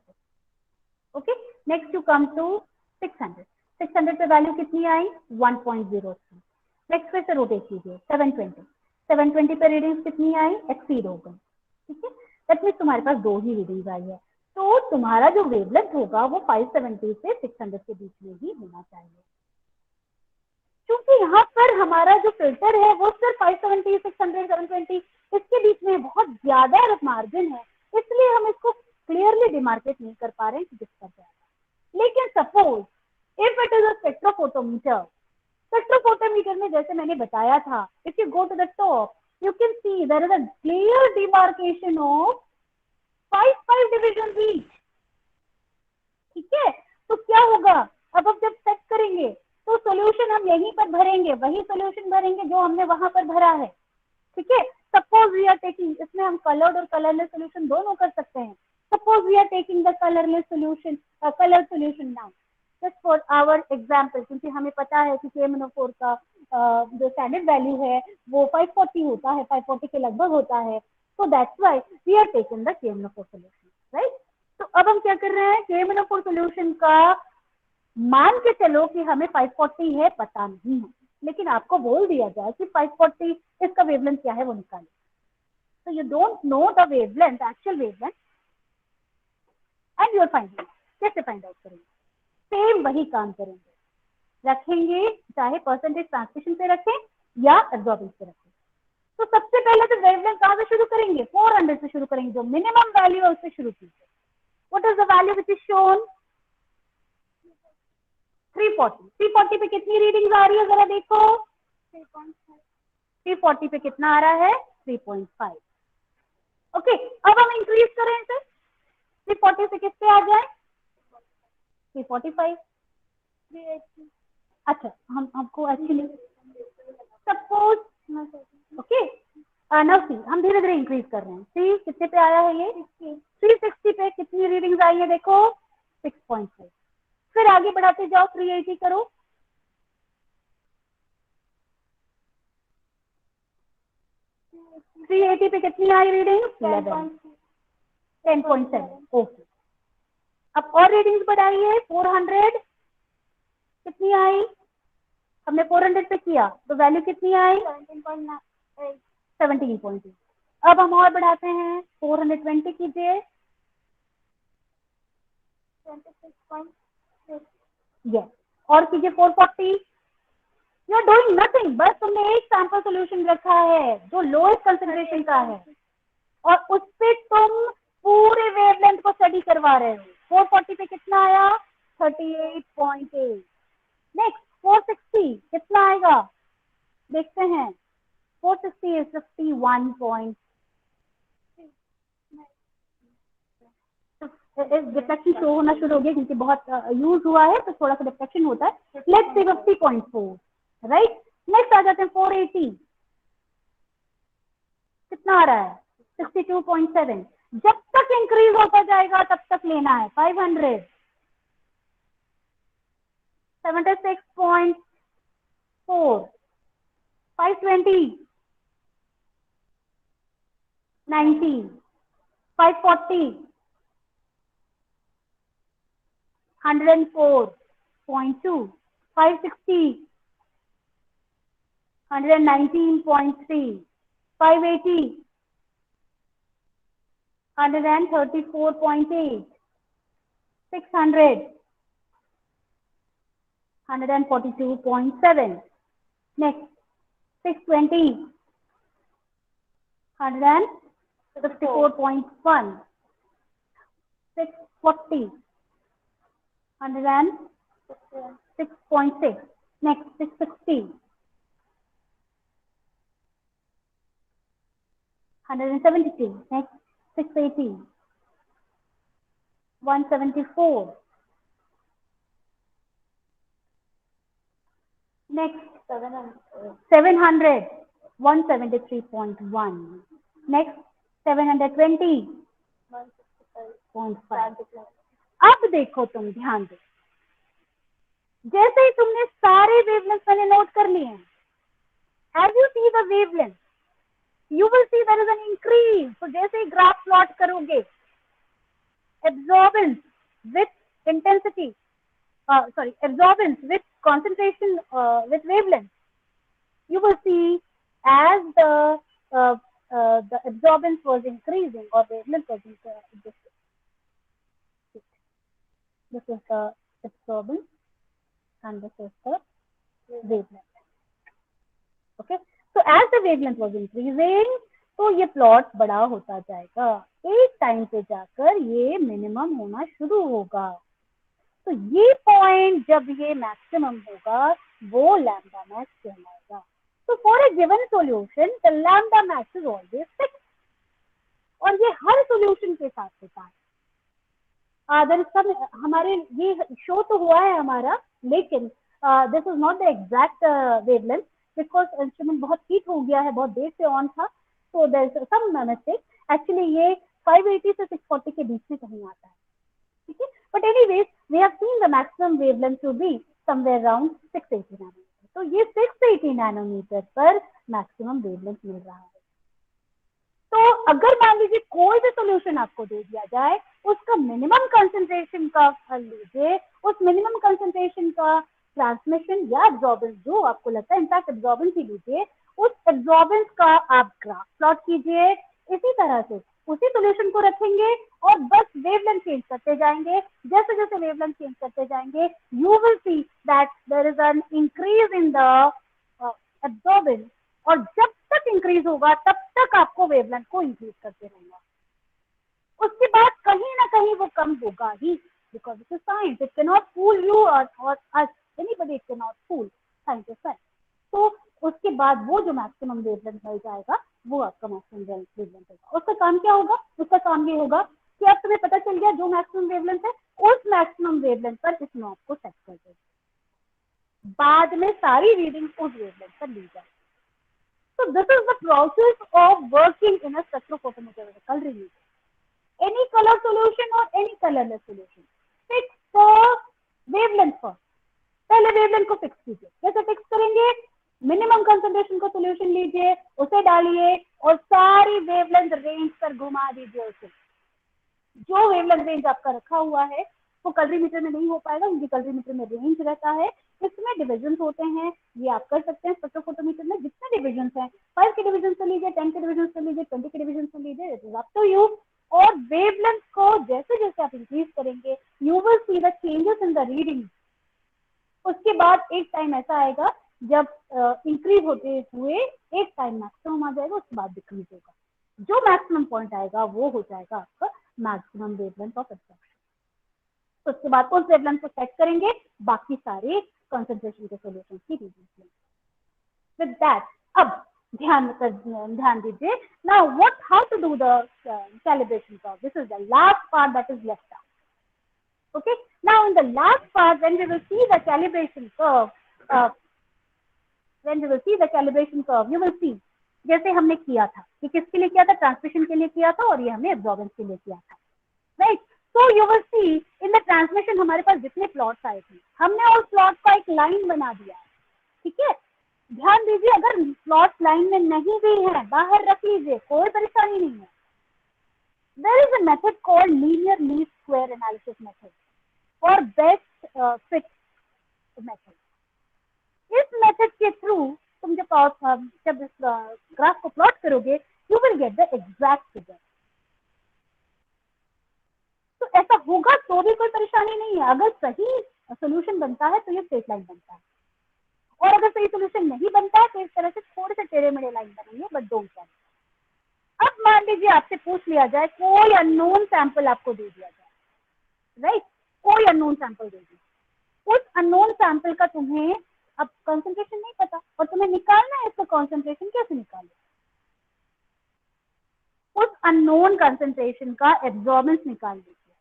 Okay, next you come to 600. 600 पे वैल्यू कितनी आई? 1.03. नेक्स्ट फिर से रोटेट कीजिए 720. 720 पे रीडिंग्स कितनी आई? एक्सीड हो गई. ठीक है, दैट मीन्स तुम्हारे पास 2 ही रीडिंग्स आई है. तो तुम्हारा जो वेवलेंथ होगा वो 570 से 600 के बीच में ही होना चाहिए. क्योंकि यहाँ पर हमारा जो फिल्टर है वो सिर्फ 570, 600, 720 इसके बीच में बहुत ज्यादा मार्जिन है, इसलिए हम इसको क्लियरली डिमार्केट नहीं कर पा रहे हैं कि किस पर जाएगा। लेकिन suppose if it is a spectrophotometer, spectrophotometer में जैसे मैंने बताया था, if you go to the top you can see there is a clear demarcation of 5 division each. ठीक है, तो क्या होगा, अब जब सेट करेंगे तो सॉल्यूशन हम यहीं पर भरेंगे, वही सॉल्यूशन भरेंगे जो हमने वहां पर भरा है। ठीक है, सपोज वी आर टेकिंग, इसमें हम कलर्ड और कलरलेस सॉल्यूशन दोनों कर सकते हैं। Suppose we are taking the colourless solution, colour solution now just for our example, क्योंकि हमें पता है कि KMnO4 का जो स्टैंडर्ड वैल्यू है वो 540 होता है, 540 के लगभग होता है, so that's why we are taking the KMnO4 solution, right? तो अब हम क्या कर रहे हैं, KMnO4 solution का मान के चलो कि हमें 540 है पता नहीं है, लेकिन आपको बोल दिया जाए कि 540 इसका वेवलेंथ क्या है वो निकालें, तो you don't know the wavelength, actual wavelength, and you are finding out. कैसे फाइंड आउट करेंगे, सेम वही काम करेंगे, रखेंगे चाहे परसेंटेज ट्रांसमिशन पे रखें या एब्जॉर्बेंस पे रखें। तो सबसे पहले तो वेवलेंथ कहाँ से शुरू करेंगे, 400 से शुरू करेंगे, जो मिनिमम वैल्यू है उससे शुरू कीजिए। What is the value which is shown, 340। 340 पे कितनी रीडिंग आ रही है जरा देखो, 340 पे कितना आ रहा है, 3.5। ओके, अब हम इंक्रीज करें इसे, 340 से किससे आ जाए, 345। अच्छा, हमको actually suppose, okay now see, हम धीरे धीरे इंक्रीज कर रहे हैं। सी कितने पे आया है ये, 360 पे कितनी रीडिंग्स आई है देखो, 6.5। फिर आगे बढ़ाते जाओ, 380 करो, 380 पे कितनी आई रीडिंग, 10.7। ओके, अब और रीडिंग्स बढ़ाइए, 400 कितनी आई, हमने 400 पे किया तो वैल्यू कितनी आई, 17.2। अब हम और बढ़ाते हैं, 420 कीजिए, यस, और कीजिए 440। यू आर डूइंग नथिंग, बस तुमने एक सैंपल सॉल्यूशन रखा है जो लोएस्ट कंसंट्रेशन का है और उस पे तुम पूरे वेवलेंथ को स्टडी करवा रहे हो। 440 पे कितना आया, 38.8। नेक्स्ट 460 कितना आएगा, देखते हैं, 460 is 51. डिफ्लेक्शन शो होना शुरू हो गया क्योंकि बहुत यूज हुआ है तो थोड़ा सा डिफ्लेक्शन होता है। Let's see 50.4, right. नेक्स्ट आ जाते हैं 480, कितना आ रहा है, 62.7। जब तक इंक्रीज होता जाएगा तब तक लेना है। 500, 76.4, 520, 90, 540, 104.2, 560, 119.3, 580, 134.8, 600, 142.7, next 620, 154.1, 640, 106.6, next 660, 172, next 680, 174, next 700, 173.1, next 720.5। अब देखो तुम ध्यान दो, जैसे ही तुमने सारे वेवलेंथ मैंने नोट कर लिए हैं, as you see the wavelength, you will see there is an increase। तो जैसे ही ग्राफ प्लॉट करोगे, absorbance with intensity, absorbance with concentration, with wavelength, you will see as the absorbance was increasing or wavelength was increasing. This is the absorbance and this is the wavelength. Okay, so as the wavelength was increasing, तो ये plot बड़ा होता जाएगा, एक time पे जाकर ये minimum होना शुरू होगा। तो ये पॉइंट जब ये मैक्सिमम होगा वो लैम्डा मैक्स कहलाएगा। तो for a given solution the lambda max is always fix, और ये हर सॉल्यूशन के साथ होता है। हमारे ये शो तो हुआ है हमारा, लेकिन this is not the exact wavelength because instrument बहुत हीट हो गया है, बहुत देर से ऑन था, तो there is some mistake. Actually ये 580 से 640 के बीच में कहीं आता है, ठीक है। But anyways we have seen the maximum wavelength to be somewhere around 680 nanometre. तो ये 680 नैनोमीटर पर मैक्सिमम वेवलेंथ मिल रहा है। तो अगर मान लीजिए कोई भी सॉल्यूशन आपको दे दिया जाए, उसका मिनिमम कंसंट्रेशन का हल लीजिए, उस मिनिमम कंसंट्रेशन का ट्रांसमिशन या एब्जॉर्बेंस जो आपको लगता है, इनफैक्ट एब्जॉर्बेंस ही लीजिए, उस एब्जॉर्बेंस का आप ग्राफ प्लॉट कीजिए। इसी तरह से उसी सॉल्यूशन को रखेंगे और बस वेवलेंथ चेंज करते जाएंगे। जैसे जैसे वेवलेंथ चेंज करते जाएंगे you will see that there is an increase in the absorbance, और जब तक इंक्रीज होगा तब तक आपको वेवलेंथ को इंक्रीज करते रहना। उसके बाद कहीं ना कहीं वो कम होगा ही, because it is science, it can not fool you और us, anybody, it can not fool science is science. तो उसके बाद वो जो मैक्सिमम वेवलेंथ मिल जाएगा वो आपका मैक्सिमम वेवलेंथ होगा। उसका काम क्या होगा? उसका काम ये होगा कि अब तुम्हें पता चल गया जो मैक्सिमम वेवलेंथ है, उस मैक्सिमम वेवलेंथ पर इस नॉब को सेट कर दो, बाद में सारी रीडिंग उस वेवलेंथ पर ली जाए। So this is the process of working in a spectrophotometer with a coloring meter. Any color solution or any colorless solution, fix the wavelength first. पहले वेवलेंथ को फिक्स कीजिए। कैसे फिक्स करेंगे? मिनिमम कंसंट्रेशन का solution लीजिए, उसे डालिए और सारी वेवलेंथ रेंज पर घुमा दीजिए उसे। जो वेवलेंथ रेंज आपका रखा हुआ है वो कलरीमीटर में नहीं हो पाएगा, क्योंकि कलरीमीटर में रेंज रहता है, इसमें डिविजन होते हैं। ये आप कर सकते हैं स्पेक्ट्रोफोटोमीटर में, जितने डिविजन हैं, 5 के डिविजन से लीजिए, 10 के डिविजन से लीजिए, 20 के डिविजन से लीजिए, it is up to you. और वेवलेंथ को जैसे जैसे आप इंक्रीज करेंगे you will see the changes in the reading. उसके बाद एक टाइम ऐसा आएगा जब इंक्रीज होते हुए एक टाइम मैक्सिमम आ जाएगा, उसके बाद डिक्रीज होगा। जो मैक्सिमम पॉइंट आएगा वो हो जाएगा आपका मैक्सिमम वेवलेंथ ऑफ एब्जॉर्प्शन। उसके बाद उस वेवलेंथ को सेट करेंगे बाकी सारे कंसंट्रेशन के सॉल्यूशन की रीडिंग। विद दैट अब ध्यान दीजिए, now what how to do the calibration curve. This is the last part that is left out. Okay, now in the last part when we will see the calibration curve, you will see जैसे हमने किया था कि किसके लिए किया था, transmission के लिए किया था, और ये हमने एब्जॉर्बेंस के लिए किया था, right. So you will C in the transmission हमारे पास जितने प्लॉट्स आए थे, हमने उस प्लॉट का एक लाइन बना दिया है, ठीक है। ध्यान दीजिए, अगर प्लॉट लाइन में नहीं भी है बाहर रख लीजिए, कोई परेशानी नहीं है। There is a method called linear least square analysis method for best fit method. इस मेथड के थ्रू तुम जब इस ग्राफ को प्लॉट करोगे you will get the exact figure. तो ऐसा होगा तो भी कोई परेशानी नहीं है। अगर सही सोल्यूशन बनता है तो ये स्ट्रेट लाइन बनता है, और अगर सही सोल्यूशन नहीं बनता है तो इस तरह से थोड़े से टेढ़े मेढ़े लाइन बनेंगे, बट डोंट वरी। अब मान लीजिए आपसे पूछ लिया जाए, कोई अननोन सैंपल आपको दे दिया जाए, राइट, कोई अननोन सैंपल दे दिया। उस अननोन सैंपल का तुम्हें अब कंसंट्रेशन नहीं पता और तुम्हें निकालना है इसका कंसंट्रेशन। कैसे निकालो? उस अननोन कंसंट्रेशन का एब्जॉर्बेंस निकाल लीजिए,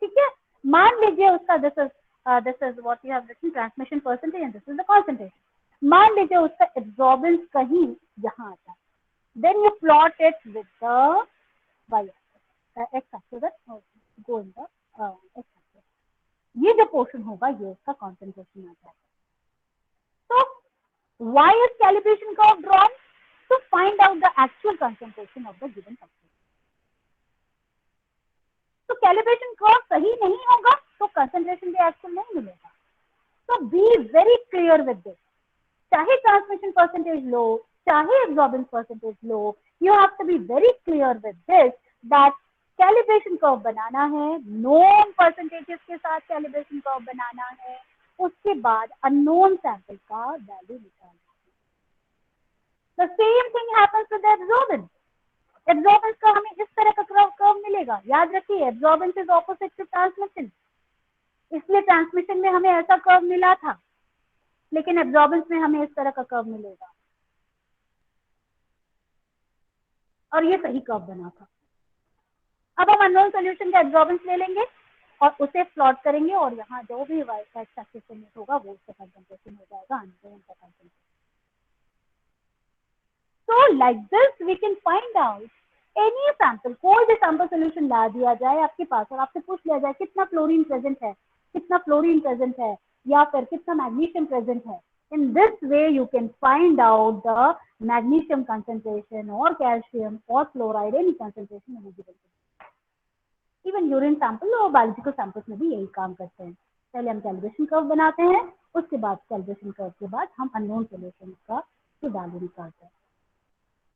ठीक है। मान लीजिए उसका this is what you have written, transmission percentage, and this is the concentration. मान लीजिए उसका एब्जॉर्बेंस कहीं यहाँ आता है, then you plot it with the x-axis, go in the x-axis. ये जो पोर्शन होगा ये उसका कंसंट्रेशन आ जाएगा। तो why is calibration curve drawn? To find out the actual concentration of the given substance. तो कैलिब्रेशन कर्व सही नहीं होगा तो कंसंट्रेशन भी एक्चुअल नहीं मिलेगा। तो be very clear with this, चाहे ट्रांसमिशन परसेंटेज लो चाहे एब्जॉर्बेंस परसेंटेज लो, you have to be very clear with this that calibration curve बनाना है, नोन परसेंटेजेस के साथ कैलिब्रेशन कर्व बनाना है, उसके बाद अननोन सैंपल का वैल्यू निकालना है। The same thing happens with the absorbance. Absorbance का हमें इस तरह का कर्व मिलेगा. याद रखिए, absorbance is opposite to transmission. इसलिए ट्रांसमिशन में हमें ऐसा कर्व मिला था, लेकिन एब्जॉर्बेंस में हमें इस तरह का कर्व मिलेगा, और ये सही कर्व बना था. अब हम अननोन सॉल्यूशन का एब्जॉर्बेंस ले लेंगे और उसे प्लॉट करेंगे, और यहाँ जो भी वाइट एक्सिस होगा वो उसका कंसंट्रेशन हो जाएगा, अननोन का concentration. So like this we can find out any sample, कोई भी सैंपल सोल्यूशन ला दिया जाए आपके पास और आपसे पूछ लिया जाए कितना क्लोरीन प्रेजेंट है, कितना फ्लोरीन प्रेजेंट है, या फिर कितना मैग्नीशियम प्रेजेंट है. In this way you can find out the magnesium concentration or calcium or fluoride, any concentration in a given. Even urine sample और biological samples में भी यही काम करते हैं. पहले हम कैलिब्रेशन कर्व बनाते हैं, उसके बाद कैलिब्रेशन कर्व के बाद हम अननोन सॉल्यूशन का वैल्यू निकालते हैं.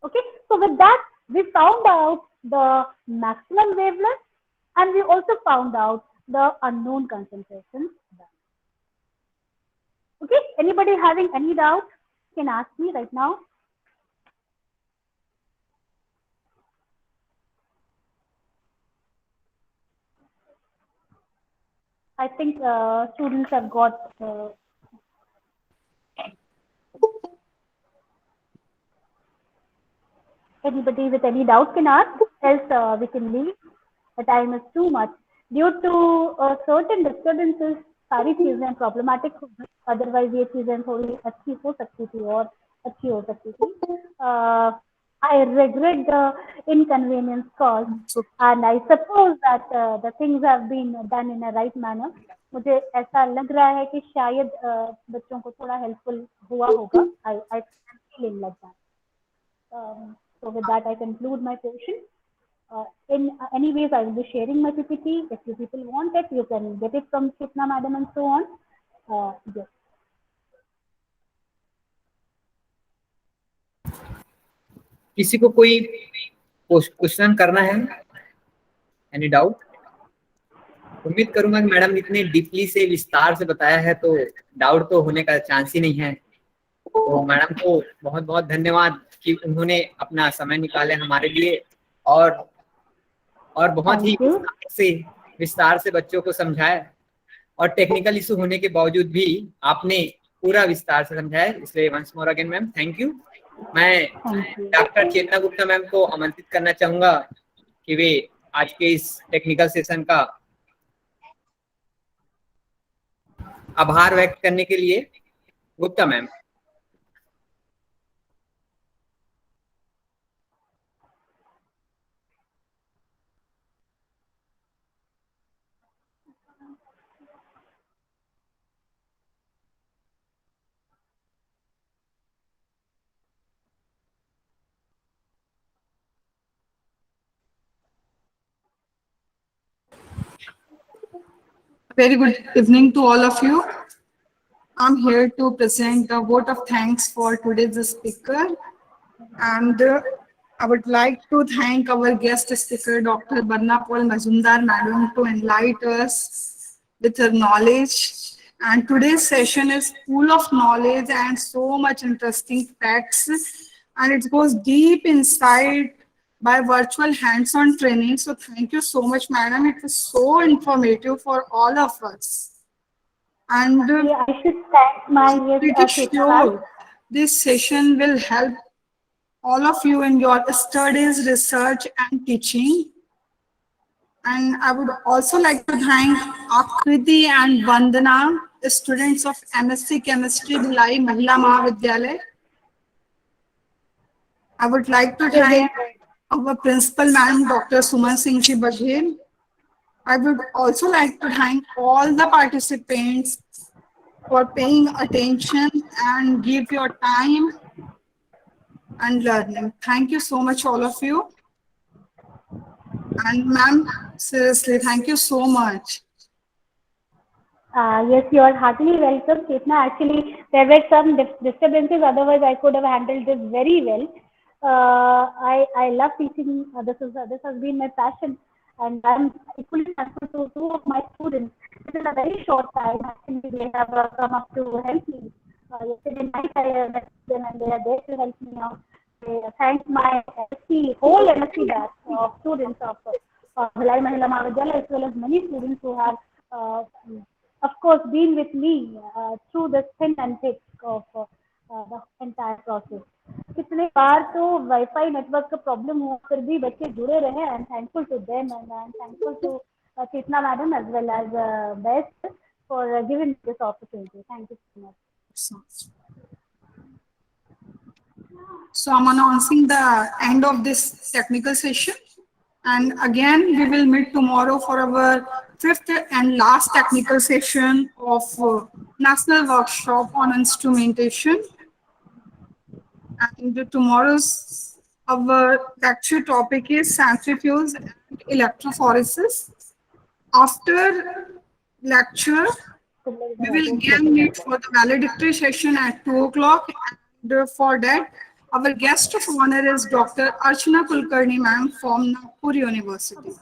Okay, so with that we found out the maximum wavelength and we also found out the unknown concentration. Okay, anybody having any doubt can ask me right now. I think students have got anybody with any doubt can ask, else we can leave. The time is too much. Due to certain disturbances, सारी चीजें problematic हो गई, otherwise ये चीजें थोड़ी अच्छी हो सकती थी और अच्छी हो सकती थी. I regret the inconvenience caused and I suppose that the things have been done in a right manner. मुझे ऐसा लग रहा है कि शायद बच्चों को थोड़ा helpful हुआ होगा. I feeling like that. So with that I conclude my portion. Anyways, I will be sharing my PPT. If you people want it, you can get it from Chitna madam and so on. Yes. किसी को कोई question करना है? Any doubt? उम्मीद करूंगा कि madam इतने deeply से विस्तार से बताया है तो डाउट तो होने का चांस ही नहीं है. तो मैडम को बहुत बहुत धन्यवाद कि उन्होंने अपना समय निकाले हमारे लिए और बहुत ही विस्तार से बच्चों को समझाया, और टेक्निकल इशू होने के बावजूद भी आपने पूरा विस्तार से समझाया. इसलिए once more again ma'am thank you. मैं डॉक्टर चेतना गुप्ता मैम को आमंत्रित करना चाहूंगा कि वे आज के इस टेक्निकल सेशन का आभार व्यक्त करने के लिए. Gupta ma'am. Very good evening to all of you. I'm here to present a vote of thanks for today's speaker. And I would like to thank our guest speaker, Dr. Barna Paul Majumdar Madam, to enlighten us with her knowledge. And today's session is full of knowledge and so much interesting facts. And it goes deep inside by virtual hands-on training. So thank you so much, madam. It was so informative for all of us. And I should thank my pretty sure this session will help all of you in your studies, research, and teaching. And I would also like to thank Akriti and Vandana, students of MSc Chemistry, Bhilai Mahila Mahavidyalaya. I would like to thank our principal madam, Dr. Suman Singh Ji Baghel. I would also like to thank all the participants for paying attention and give your time and learning. Thank you so much, all of you. And ma'am, seriously, thank you so much. Yes, you are heartily welcome, Chetna. Actually, there were some disturbances, otherwise I could have handled this very well. I love teaching. This has been my passion, and I'm equally thankful to two of my students. This is a very short time. Actually, they have come up to help me. Yesterday night I met them, and they are there to help me out. whole MSc batch of students of Bhilai Mahila Mahavidyalaya, as well as many students who have, of course, been with me through the thin and thick of the entire process. कितने बार तो wifi network का problem हुआ फिर भी बच्चे जुड़े रहे. I am thankful to them and I am thankful to Chitna madam as well as Best for giving this opportunity. Thank you so much. So I'm announcing the end of this technical session. And again, we will meet tomorrow for our fifth and last technical session of National Workshop on Instrumentation. And tomorrow's our lecture topic is centrifuge and electrophoresis. After lecture, we will again meet for the valedictory session at 2 o'clock. And for that, our guest of honor is Dr. Archana Kulkarni ma'am from Nagpur University.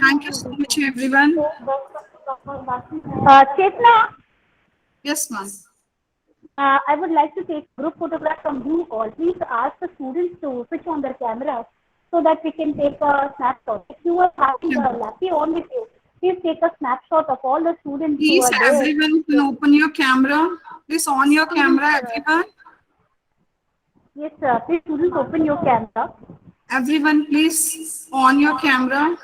Thank you so much, everyone. Chetna, Yes, ma'am. I would like to take group photograph from you all. Please ask the students to switch on their cameras so that we can take a snapshot. If you are having the Lappy on with you, please take a snapshot of all the students Please, who are there. everyone can open your camera. Please on your camera, everyone. Yes, please students open your camera. Everyone, please on your camera.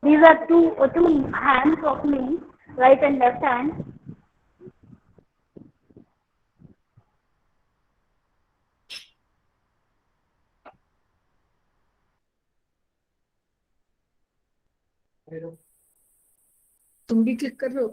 These are two hands of me, right and left hand. तुम भी click कर रहे हो?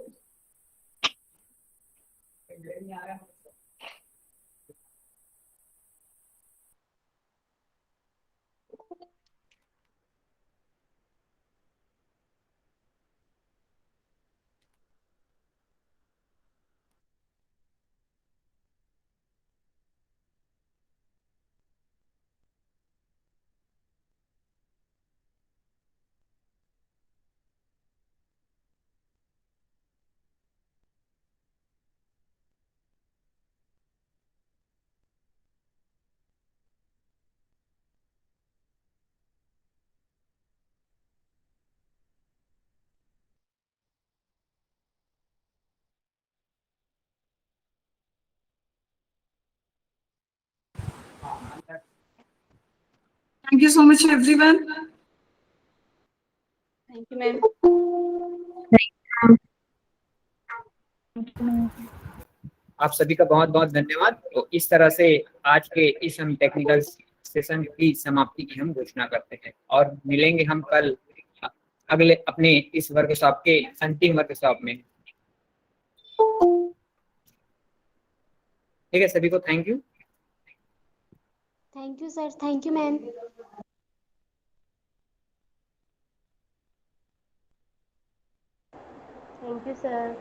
Thank you so much, everyone. Thank you, ma'am. आप सभी का बहुत बहुत धन्यवाद. तो इस तरह से आज के इस हम टेक्निकल सेशन की समाप्ति की हम घोषणा करते हैं और मिलेंगे हम कल अगले अपने इस वर्कशॉप के अंतिम वर्कशॉप में. ठीक है, सभी को thank you. Thank you, sir. Thank you, ma'am. Thank you, sir.